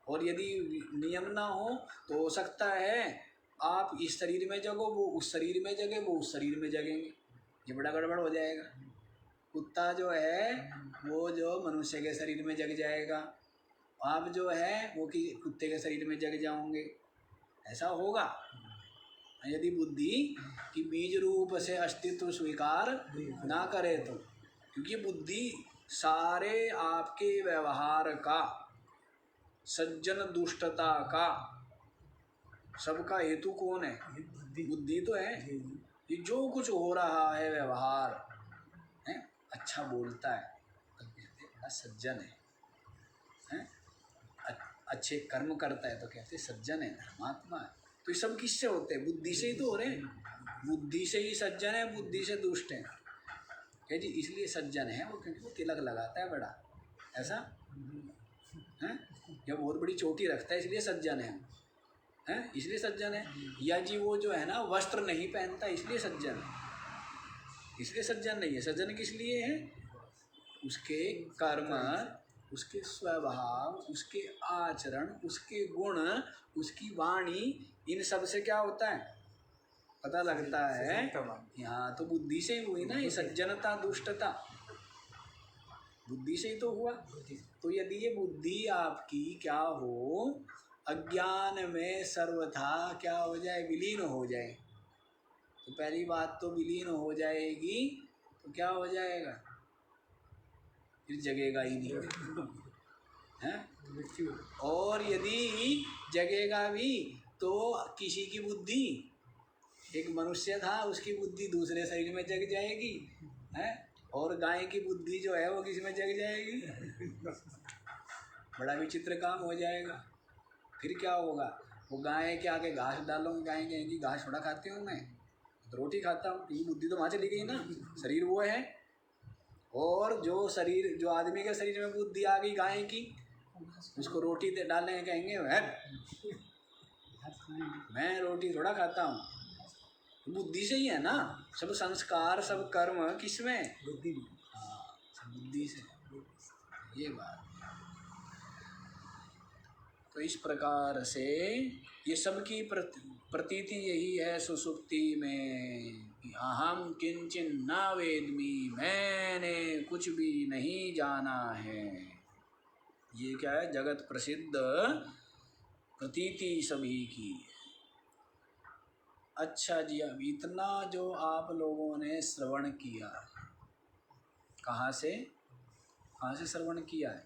और यदि नियम ना हो तो हो सकता है आप इस शरीर में जगो, वो उस शरीर में जगे, वो उस शरीर में जगेंगे, ये बड़ा गड़बड़ हो जाएगा। कुत्ता जो है वो जो मनुष्य के शरीर में जग जाएगा, आप जो है वो कि कुत्ते के शरीर में जग जाओगे, ऐसा होगा यदि बुद्धि की बीज रूप से अस्तित्व स्वीकार ना करे तो। क्योंकि बुद्धि सारे आपके व्यवहार का, सज्जन दुष्टता का, सबका हेतु कौन है? बुद्धि तो है। ये जो कुछ हो रहा है व्यवहार है, अच्छा बोलता है तो कहते हैं बड़ा सज्जन है, अच्छे कर्म करता है तो कहते हैं सज्जन है, धर्मात्मा है। तो ये सब किससे होते हैं? बुद्धि से ही तो हो रहे हैं। बुद्धि से ही सज्जन है, बुद्धि से दुष्ट है। क्या जी? इसलिए सज्जन है वो क्योंकि वो तिलक लगाता है बड़ा, ऐसा है, या बहुत बड़ी चोटी रखता है इसलिए सज्जन है, इसलिए सज्जन है। या जी वो जो है ना वस्त्र नहीं पहनता इसलिए सज्जन है, इसलिए सज्जन नहीं है। सज्जन किस लिए है? उसके कर्म उसके स्वभाव, उसके आचरण, उसके गुण, उसकी वाणी, इन सब से क्या होता है पता लगता है। यहाँ तो बुद्धि से ही हुई ना ये सज्जनता दुष्टता, बुद्धि से ही तो हुआ। तो यदि ये बुद्धि आपकी क्या हो, अज्ञान में सर्वथा क्या हो जाए, विलीन हो जाए, तो पहली बात तो विलीन हो जाएगी तो क्या हो जाएगा, फिर जगेगा ही नहीं है। और यदि जगेगा भी तो किसी की बुद्धि, एक मनुष्य था उसकी बुद्धि दूसरे शरीर में जग जाएगी है, और गाय की बुद्धि जो है वो किसी में जग जाएगी, बड़ा विचित्र काम हो जाएगा। फिर क्या होगा, वो गाय के आगे घास डालोगे, गाय कहेगी घास थोड़ा खाती हूँ मैं, तो रोटी खाता हूँ, ये बुद्धि तो वहाँ चली गई ना, शरीर वो है। और जो शरीर, जो आदमी के शरीर में बुद्धि आ गई गाय की, उसको रोटी दे डालने कहेंगे मैं रोटी थोड़ा खाता हूँ, बुद्धि से ही है ना, सब संस्कार सब कर्म किसमें, बुद्धि में। हाँ, सब बुद्धि से, ये बात। तो इस प्रकार से ये सबकी प्रतीति यही है सुसुप्ति में कि अहम किंचिन न वेद्मि, मैंने कुछ भी नहीं जाना है। ये क्या है, जगत प्रसिद्ध प्रतीति सभी की। अच्छा जी, अब इतना जो आप लोगों ने श्रवण किया, कहाँ से श्रवण किया है,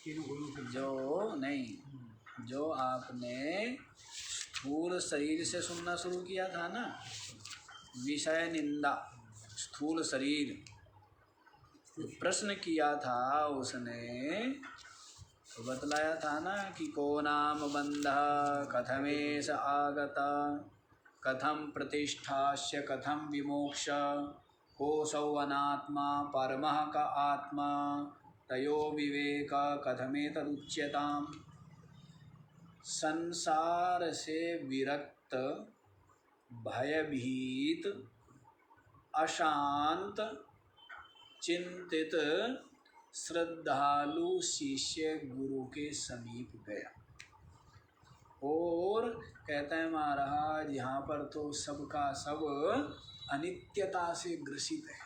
जो नहीं, जो आपने स्थूल शरीर से सुनना शुरू किया था ना, विषय निंदा, स्थूल शरीर, प्रश्न किया था उसने तो बतलाया था ना कि को नाम बंध कथमेश आगत, कथम प्रतिष्ठास्य कथम विमोक्ष, कोऽसौ अनात्मा परमः क आत्मा, तयो विवेक कथमेतदुच्यताम्। संसार से विरक्त, भयभीत, अशांत, चिंतित श्रद्धालु शिष्य गुरु के समीप गया और कहते हैं महाराज यहाँ पर तो सबका सब अनित्यता से ग्रसित है,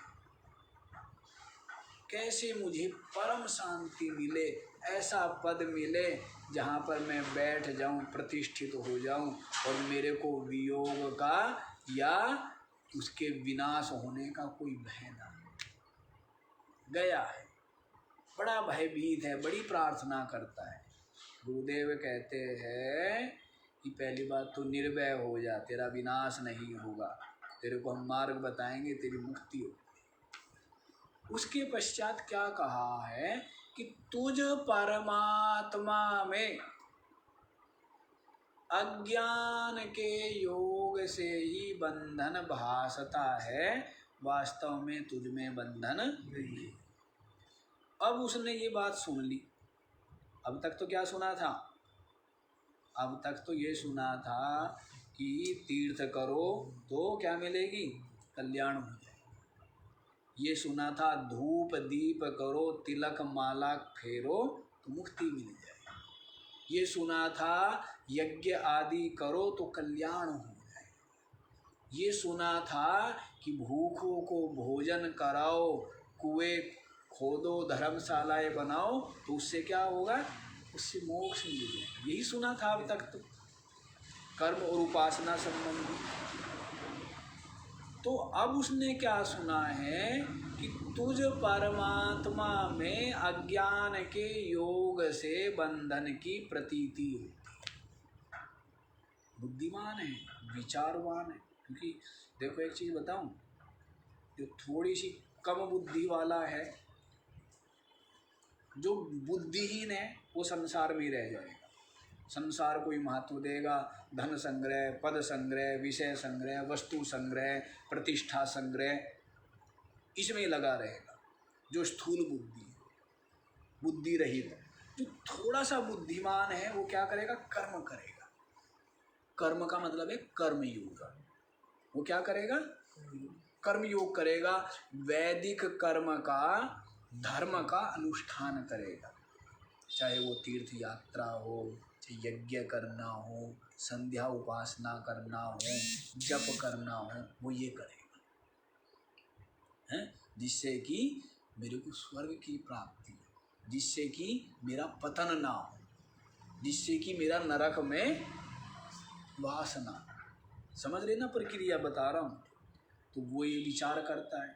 कैसे मुझे परम शांति मिले, ऐसा पद मिले जहाँ पर मैं बैठ जाऊँ, प्रतिष्ठित हो जाऊँ और मेरे को वियोग का या उसके विनाश होने का कोई भय ना हो। गया है, बड़ा भयभीत है, बड़ी प्रार्थना करता है। गुरुदेव कहते हैं कि पहली बात तो निर्भय हो जा, तेरा विनाश नहीं होगा, तेरे को हम मार्ग बताएंगे, तेरी मुक्ति हो। उसके पश्चात क्या कहा है कि तुझ परमात्मा में अज्ञान के योग से ही बंधन भासता है, वास्तव में तुझ में बंधन नहीं है। अब उसने ये बात सुन ली। अब तक तो क्या सुना था, अब तक तो ये सुना था कि तीर्थ करो तो क्या मिलेगी, कल्याण हो जाए। ये सुना था धूप दीप करो, तिलक माला फेरो तो मुक्ति मिल जाए। ये सुना था यज्ञ आदि करो तो कल्याण हो जाए। ये सुना था कि भूखों को भोजन कराओ, कुएं खोदो, धर्मशालाएं बनाओ तो उससे क्या होगा, उससे मोक्ष मिल जाए। यही सुना था अब तक तो, कर्म और उपासना संबंधी। तो अब उसने क्या सुना है कि तुझ परमात्मा में अज्ञान के योग से बंधन की प्रतीति होती है। बुद्धिमान है, विचारवान है। क्योंकि देखो एक चीज बताऊं, जो थोड़ी सी कम बुद्धि वाला है, जो बुद्धिहीन है, वो संसार में ही रह जाएगा। संसार को ही महत्व देगा, धन संग्रह, पद संग्रह, विषय संग्रह, वस्तु संग्रह, प्रतिष्ठा संग्रह, इसमें लगा रहेगा। जो स्थूल बुद्धि, बुद्धि रहित, जो थोड़ा सा बुद्धिमान है वो क्या करेगा, कर्म करेगा। कर्म का मतलब है कर्मयोग। वो क्या करेगा, कर्मयोग करेगा। वैदिक कर्म का धर्म का अनुष्ठान करेगा, चाहे वो तीर्थ यात्रा हो, चाहे यज्ञ करना हो, संध्या उपासना करना हो, जप करना हो, वो ये करेगा हैं, जिससे कि मेरे को स्वर्ग की प्राप्ति हो, जिससे कि मेरा पतन ना हो, जिससे कि मेरा नरक में वासना। समझ रहे ना प्रक्रिया बता रहा हूँ। तो वो ये विचार करता है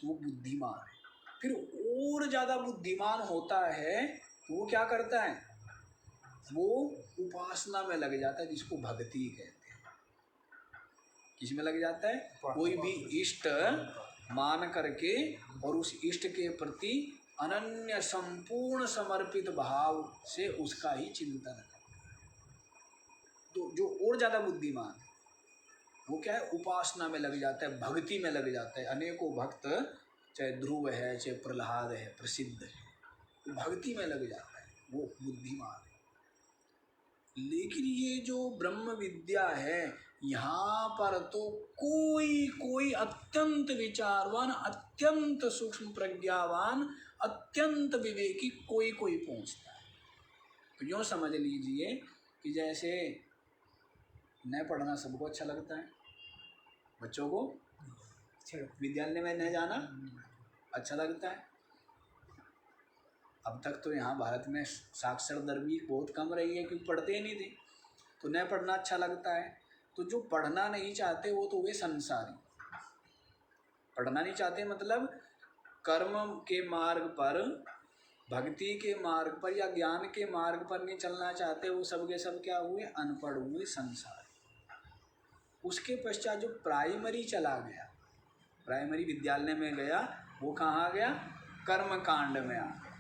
तो वो बुद्धिमान है। फिर और ज़्यादा बुद्धिमान होता है तो वो क्या करता है, वो उपासना में लग जाता है, जिसको भक्ति कहते हैं। किस में लग जाता है, कोई भी इष्ट मान करके और उस इष्ट के प्रति अनन्य संपूर्ण समर्पित भाव से उसका ही चिंतन करता है। तो जो और ज़्यादा बुद्धिमान है वो क्या है, उपासना में लग जाता है, भक्ति में लग जाता है। अनेकों भक्त, चाहे ध्रुव है, चाहे प्रहलाद है, प्रसिद्ध है, तो भक्ति में लग जाता है, वो बुद्धिमान है। लेकिन ये जो ब्रह्म विद्या है, यहाँ पर तो कोई अत्यंत विचारवान, अत्यंत सूक्ष्म प्रज्ञावान, अत्यंत विवेकी कोई पहुँचता है। तो यूँ समझ लीजिए कि जैसे न पढ़ना सबको अच्छा लगता है, बच्चों को विद्यालय में न जाना अच्छा लगता है। अब तक तो यहाँ भारत में साक्षर दर भी बहुत कम रही है, क्योंकि पढ़ते ही नहीं थे, तो न पढ़ना अच्छा लगता है। तो जो पढ़ना नहीं चाहते वो तो वे संसारी। पढ़ना नहीं चाहते मतलब कर्म के मार्ग पर, भक्ति के मार्ग पर या ज्ञान के मार्ग पर नहीं चलना चाहते, वो सब के सब क्या हुए, अनपढ़ हुए, संसारी। उसके पश्चात जो प्राइमरी चला गया, प्राइमरी विद्यालय में गया, वो कहाँ गया, कर्म कांड में आ गया।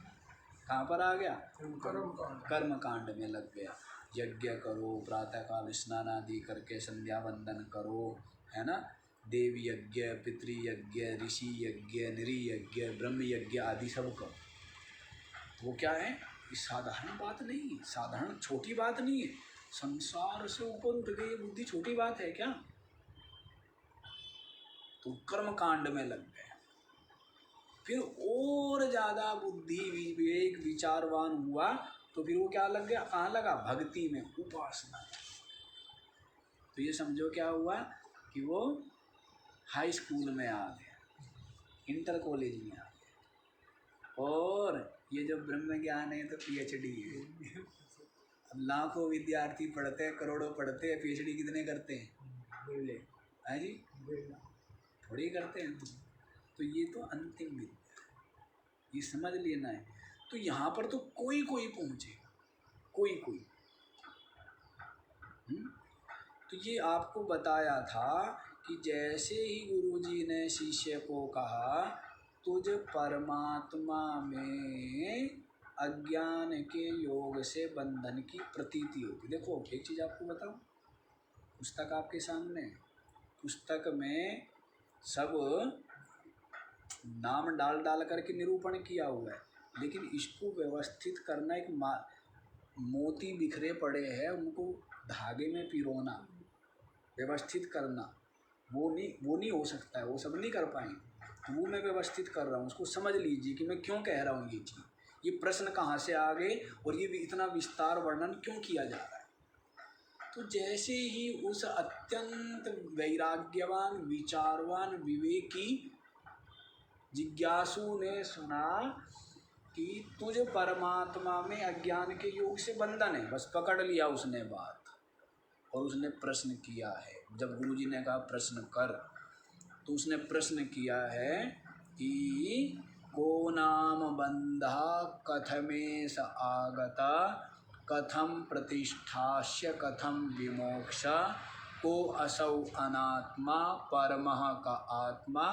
कहाँ पर आ गया, कर्म कांड में लग गया। यज्ञ करो, प्रातःकाल स्नान आदि करके संध्या वंदन करो, है ना, देव यज्ञ, पितृयज्ञ, ऋषि यज्ञ, नृयज्ञ, ब्रह्म यज्ञ आदि सब करो। वो क्या है, ये साधारण बात नहीं है, साधारण छोटी बात नहीं है। संसार से ऊपर उठ गई बुद्धि छोटी बात है क्या। तो कर्म कांड में लग गए। फिर और ज़्यादा बुद्धि विवेक विचारवान हुआ तो फिर वो क्या लग गया, कहाँ लगा, भक्ति में, उपासना। तो ये समझो क्या हुआ कि वो हाई स्कूल में आ गया, इंटर कॉलेज में आ गया, और ये जो ब्रह्म ज्ञान है तो PhD है। अब लाखों विद्यार्थी पढ़ते हैं, करोड़ों पढ़ते हैं, PhD कितने करते हैं, हाँ जी, थोड़ी करते हैं। तो ये तो अंतिम विद्या, ये समझ लेना है। तो यहाँ पर तो कोई पहुँचेगा, कोई। तो ये आपको बताया था कि जैसे ही गुरुजी ने शिष्य को कहा, तुझ परमात्मा में अज्ञान के योग से बंधन की प्रतीति होती। देखो एक चीज़ आपको बताऊं, पुस्तक आपके सामने, पुस्तक में सब नाम डाल करके निरूपण किया हुआ है, लेकिन इसको व्यवस्थित करना, एक मोती बिखरे पड़े हैं, उनको धागे में पिरोना, व्यवस्थित करना, वो नहीं हो सकता है, वो सब नहीं कर पाएंगे। तो वो मैं व्यवस्थित कर रहा हूँ, उसको समझ लीजिए कि मैं क्यों कह रहा हूँ ये चीज़, ये प्रश्न कहाँ से आ गए और ये इतना विस्तार वर्णन क्यों किया जा रहा है। तो जैसे ही उस अत्यंत वैराग्यवान, विचारवान, विवेकी जिज्ञासु ने सुना कि तुझ परमात्मा में अज्ञान के योग से बंधन है, बस पकड़ लिया उसने बात, और उसने प्रश्न किया है। जब गुरुजी ने कहा प्रश्न कर, तो उसने प्रश्न किया है कि को नाम बंधा कथमेश आगता, कथम प्रतिष्ठास्य कथम विमोक्ष, को असौ अनात्मा परमः का आत्मा,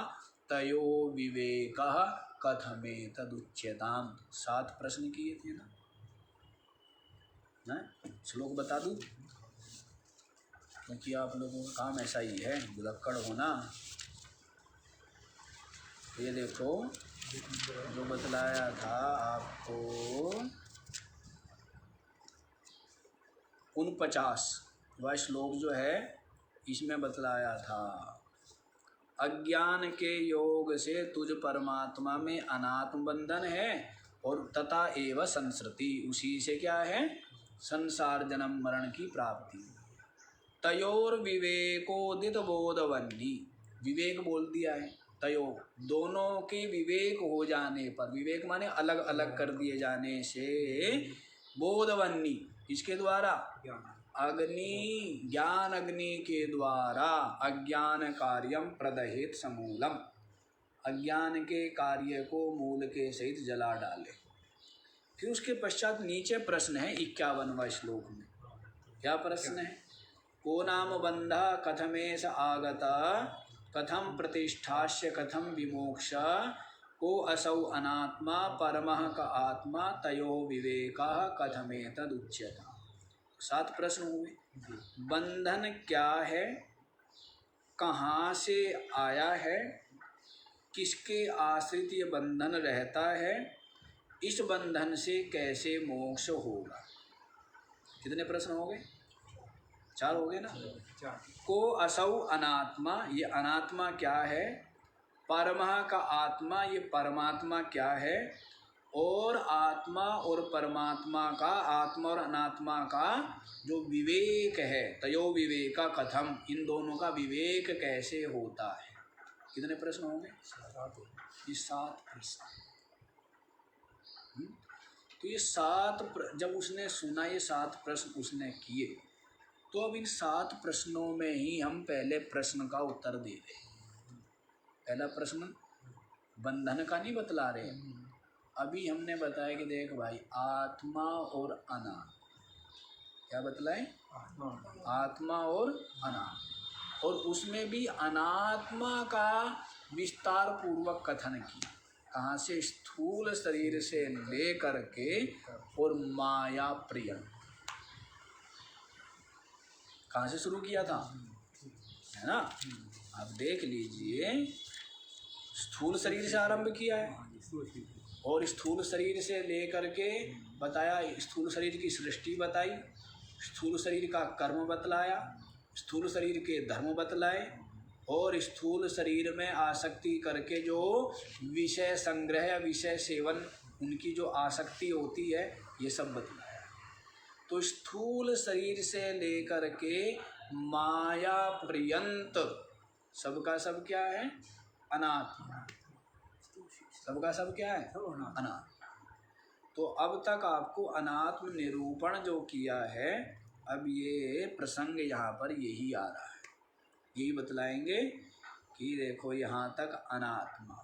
तयो विवेक कथमे तदुच्यताम। 7 प्रश्न किए थे ना, श्लोक बता दूँ, क्योंकि आप लोगों का काम ऐसा ही है, बुलक्कड़ होना। ये देखो जो बतलाया था आपको, 49वां श्लोक जो है इसमें बतलाया था अज्ञान के योग से तुझ परमात्मा में अनात्म बंधन है और तथा एवं संसृति, उसी से क्या है, संसार जन्म मरण की प्राप्ति। तयोर विवेकोदित बोधवन्नी, विवेक बोल दिया है, तयो दोनों के विवेक हो जाने पर, विवेक माने अलग अलग कर दिए जाने से, बोधवन्नी इसके द्वारा, अग्नि ज्ञान अग्नि के द्वारा अज्ञान कार्यम प्रदहित समूलम, अज्ञान के कार्य को मूल के सहित जला डाले। फिर उसके पश्चात नीचे प्रश्न है 51वां श्लोक में। क्या प्रश्न है? को नाम बंध कथमेश आगता कथम प्रतिष्ठास्य कथम विमोक्ष को असौ अनात्मा परमः क आत्मा तयो विवेकः कथमेतदुच्यते। 7 प्रश्न हुए। बंधन क्या है, कहाँ से आया है, किसके आश्रित ये बंधन रहता है, इस बंधन से कैसे मोक्ष होगा। कितने प्रश्न हो गए? 4 हो गए ना। को असौ अनात्मा, ये अनात्मा क्या है, परमः का आत्मा, ये परमात्मा क्या है, और आत्मा और परमात्मा का, आत्मा और अनात्मा का जो विवेक है, तयो विवेका कथम, इन दोनों का विवेक कैसे होता है। कितने प्रश्न होंगे? ये 7 प्रश्न। तो ये 7 जब उसने सुना, ये 7 प्रश्न उसने किए, तो अब इन 7 प्रश्नों में ही हम पहले प्रश्न का उत्तर दे रहे हैं। पहला प्रश्न बंधन का नहीं बतला रहे, अभी हमने बताया कि देख भाई, आत्मा और अनात्मा, क्या बतलाए? आत्मा और अनात्मा, और उसमें भी अनात्मा का विस्तार पूर्वक कथन किया। कहाँ से? स्थूल शरीर से ले करके और माया प्रिय, कहाँ से शुरू किया था, है ना? आप देख लीजिए, स्थूल शरीर से आरंभ किया है, और स्थूल शरीर से लेकर के बताया, स्थूल शरीर की सृष्टि बताई, स्थूल शरीर का कर्म बतलाया, स्थूल शरीर के धर्म बतलाए, और स्थूल शरीर में आसक्ति करके जो विषय संग्रह या विषय सेवन, उनकी जो आसक्ति होती है, ये सब बतलाया। तो स्थूल शरीर से लेकर के माया पर्यंत सबका सब क्या है? अनात्मा। सबका सब क्या है? अनात्मा। तो अब तक आपको अनात्म निरूपण जो किया है, अब ये प्रसंग यहाँ पर यही आ रहा है, यही बतलाएंगे कि देखो यहाँ तक अनात्मा।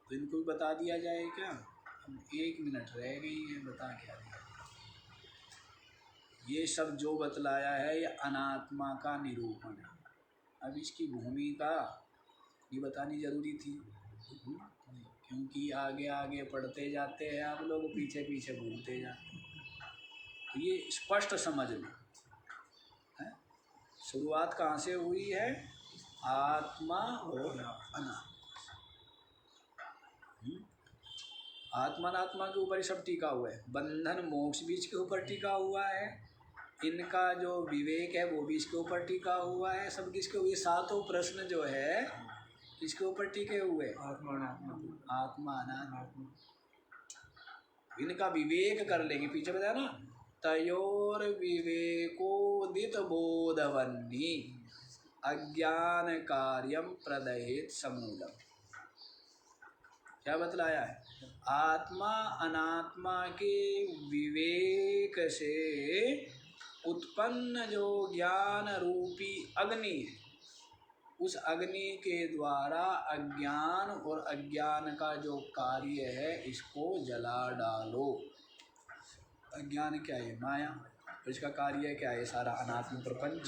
तो इनको भी बता दिया जाए क्या? अब 1 मिनट रह गई है, बता क्या दिया। ये सब जो बतलाया है ये अनात्मा का निरूपण है। अब इसकी भूमिका ये बतानी जरूरी थी, क्योंकि आगे आगे पढ़ते जाते हैं आप लोग, पीछे पीछे भूलते जाते हैं। तो ये स्पष्ट समझ लो, शुरुआत कहाँ से हुई है? आत्मा और अनात्मा। आत्मा अनात्मा के ऊपर ही सब टिका हुआ है। बंधन मोक्ष बीच के ऊपर टिका हुआ है, इनका जो विवेक है वो भी इसके ऊपर टिका हुआ है। सब किसके हुए? 7 प्रश्न जो है किसके ऊपर टिके हुए?
आत्मा अनात्मा।
आत्मा अनात्मा। इनका विवेक कर लेंगे, पीछे बताया ना, तयोर विवेकोदित बोधवन्नी अज्ञान कार्यम प्रदहित समूलम। क्या बतलाया है? आत्मा अनात्मा के विवेक से उत्पन्न जो ज्ञान रूपी अग्नि है, उस अग्नि के द्वारा अज्ञान और अज्ञान का जो कार्य है इसको जला डालो। अज्ञान क्या है? माया। और इसका कार्य क्या है? सारा अनात्म प्रपंच,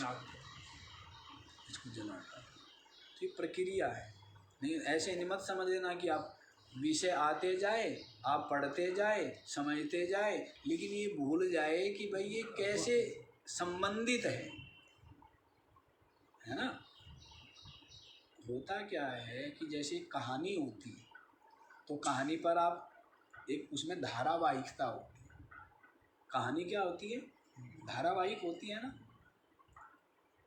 इसको जला डालो। तो ये प्रक्रिया है। नहीं ऐसे नहीं मत समझ लेना कि आप विषय आते जाए, आप पढ़ते जाए, समझते जाए, लेकिन ये भूल जाए कि भाई ये कैसे संबंधित है ना। होता क्या है कि जैसे कहानी होती है, तो कहानी पर आप एक उसमें धारावाहिकता होती है। कहानी क्या होती है? धारावाहिक होती है ना।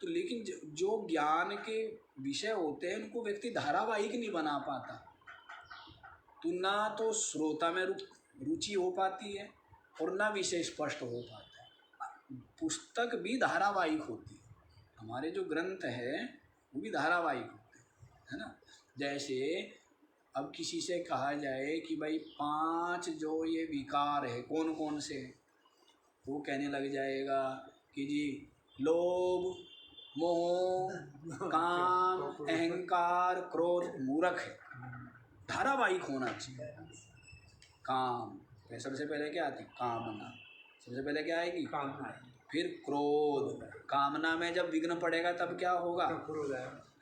तो तो लेकिन जो ज्ञान के विषय होते हैं उनको व्यक्ति धारावाहिक नहीं बना पाता, तो ना तो श्रोता में रुचि हो पाती है और ना विषय स्पष्ट हो पाता है। पुस्तक भी धारावाहिक होती है, हमारे जो ग्रंथ है वो भी धारावाहिक होते हैं, है ना। जैसे अब किसी से कहा जाए कि भाई 5 जो ये विकार है कौन कौन से हैं, वो कहने लग जाएगा कि जी लोभ, मोह, काम, अहंकार, क्रोध, मूर्ख है। धारावाहिक होना चाहिए। काम, सबसे पहले क्या आती? कामना, सबसे पहले क्या आएगी?
कामना।
फिर क्रोध, कामना में जब विघ्न पड़ेगा तब क्या होगा?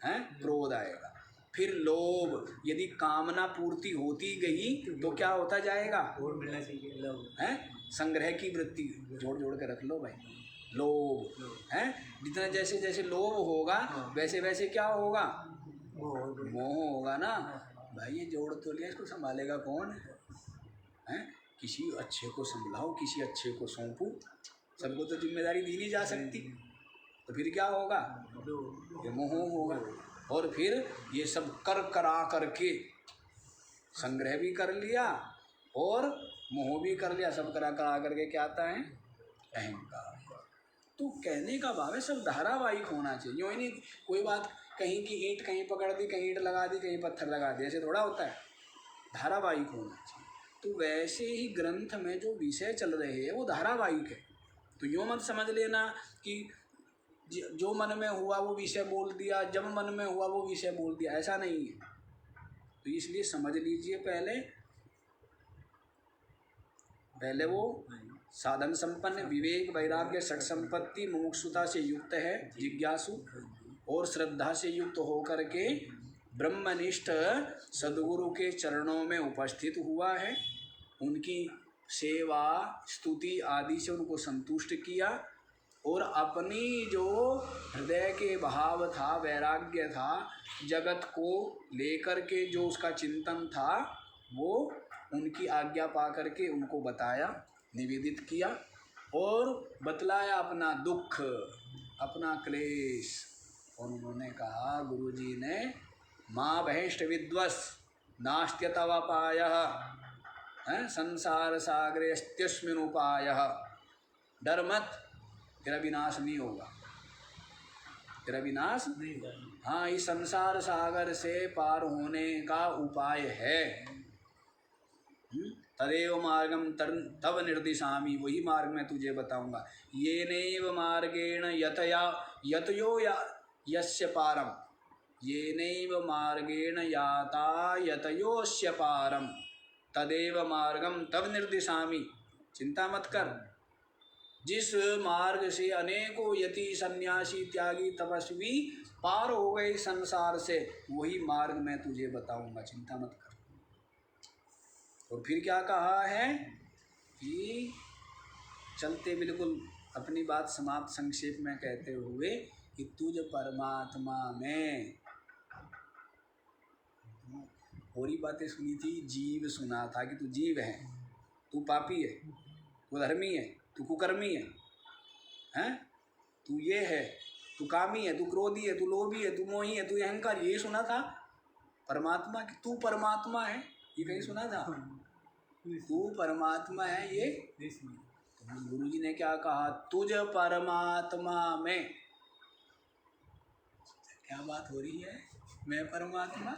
हैं? क्रोध आएगा। फिर लोभ, यदि कामना पूर्ति होती गई तो क्या होता जाएगा?
और मिलना चाहिए।
हैं? संग्रह की वृत्ति, जोड़ जोड़ के रख लो भाई। लोभ है, जितना जैसे जैसे लोभ होगा वैसे वैसे क्या होगा? मोह होगा ना भाई। ये जोड़ तो लिया, इसको संभालेगा कौन है? किसी अच्छे को संभलाओ, किसी अच्छे को सौंपो, सबको तो जिम्मेदारी दी नहीं जा सकती। तो फिर क्या होगा? ये मोह होगा। और फिर ये सब कर करा करके संग्रह भी कर लिया और मोह भी कर लिया, सब करा करा करके क्या आता है? अहंकार। तो कहने का भाव है सब धारावाहिक होना चाहिए। यूँ ही नहीं कोई बात कहीं की ईंट कहीं पकड़ दी, कहीं ईंट लगा दी, कहीं पत्थर लगा दिया, ऐसे थोड़ा होता है। धारावाहिक होना चाहिए। तो वैसे ही ग्रंथ में जो विषय चल रहे हैं वो धारावाहिक है। तो यूँ मत समझ लेना कि जो मन में हुआ वो विषय बोल दिया, जब मन में हुआ वो विषय बोल दिया, ऐसा नहीं है। तो इसलिए समझ लीजिए पहले वो साधन संपन्न, विवेक, वैराग्य, षट संपत्ति, मुमुक्षुता से युक्त है, जिज्ञासु और श्रद्धा से युक्त होकर के ब्रह्मनिष्ठ सद्गुरु के चरणों में उपस्थित हुआ है। उनकी सेवा, स्तुति आदि से उनको संतुष्ट किया और अपनी जो हृदय के भाव था, वैराग्य था, जगत को लेकर के जो उसका चिंतन था, वो उनकी आज्ञा पा करके उनको बताया, निवेदित किया और बतलाया अपना दुख, अपना क्लेश। और उन्होंने कहा, गुरुजी ने, माँ बहिष्ट विद्वस् नास्त्य तव पायः, संसार सागरेस्त्यस्मिन् उपायः। डर मत, तेरा विनाश नहीं होगा, तेरा विनाश नहीं होगा। हाँ, इस संसार सागर से पार होने का उपाय है। तदेव मार्गम तव निर्दिशामि, वही मार्ग मैं तुझे बताऊंगा। येनैव मार्गेण यतयो यस्य पारम, येनैव मार्गेण याता यतयोस्य पारम, तदेव मार्गम तव निर्दिशामि। चिंता मत कर, जिस मार्ग से अनेकों यति, सन्यासी, त्यागी, तपस्वी पार हो गए संसार से, वही मार्ग मैं तुझे बताऊंगा, चिंता मत कर। और फिर क्या कहा है कि चलते बिल्कुल अपनी बात समाप्त संक्षेप में कहते हुए कि तुझ परमात्मा में, और ही बातें सुनी थी, जीव सुना था कि तू जीव है, तू पापी है, तू धर्मी है, तू कुकर्मी है, हैं? तू ये है, तू कामी है, तू क्रोधी है, तू लोभी है, तू मोही है, तू अहंकार, ये सुना था परमात्मा की। तू परमात्मा है, ये कहीं सुना था? तू परमात्मा है, ये तो गुरु जी ने क्या कहा? तुझ परमात्मा में। क्या बात हो रही है? मैं परमात्मा,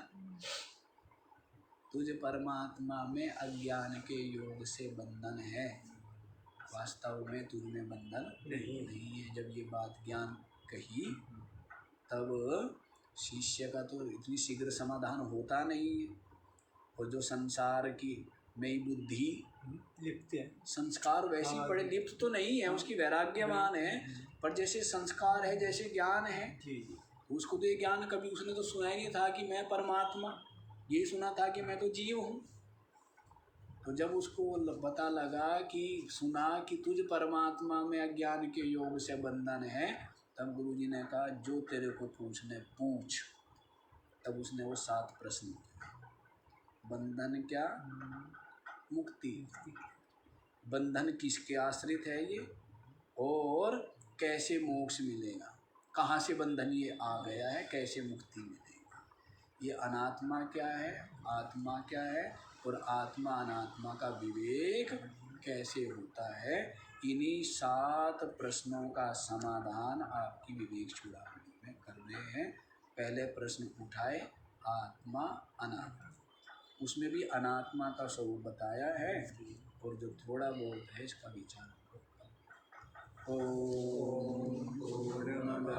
तुझ परमात्मा में अज्ञान के योग से बंधन है, वास्तव में तुझ में बंधन नहीं है। जब ये बात ज्ञान कही तब शिष्य का तो इतनी शीघ्र समाधान होता नहीं है। और जो संसार की में बुद्धि लिप्त है, संस्कार वैसी पड़े, लिप्त तो नहीं है, उसकी वैराग्यवान है, पर जैसे संस्कार है जैसे ज्ञान है, उसको तो ये ज्ञान कभी उसने तो सुना ही नहीं था कि मैं परमात्मा, यही सुना था कि मैं तो जीव हूँ। तो जब उसको पता लगा कि सुना कि तुझ परमात्मा में अज्ञान के योग से बंधन है, तब गुरुजी ने कहा जो तेरे को पूछने पूछ। तब उसने वो 7 प्रश्न किए। बंधन क्या? मुक्ति। बंधन किसके आश्रित है ये, और कैसे मोक्ष मिलेगा? कहाँ से बंधन ये आ गया है, कैसे मुक्ति मिलेगी। ये अनात्मा क्या है, आत्मा क्या है, और आत्मा अनात्मा का विवेक कैसे होता है। इन्हीं 7 प्रश्नों का समाधान आपकी विवेक चूड़ामणि में कर रहे हैं। पहले प्रश्न उठाए आत्मा अनात्मा, उसमें भी अनात्मा का स्वरूप बताया है, और जो थोड़ा बहुत है इसका विचार करो। ओम पूर्णमद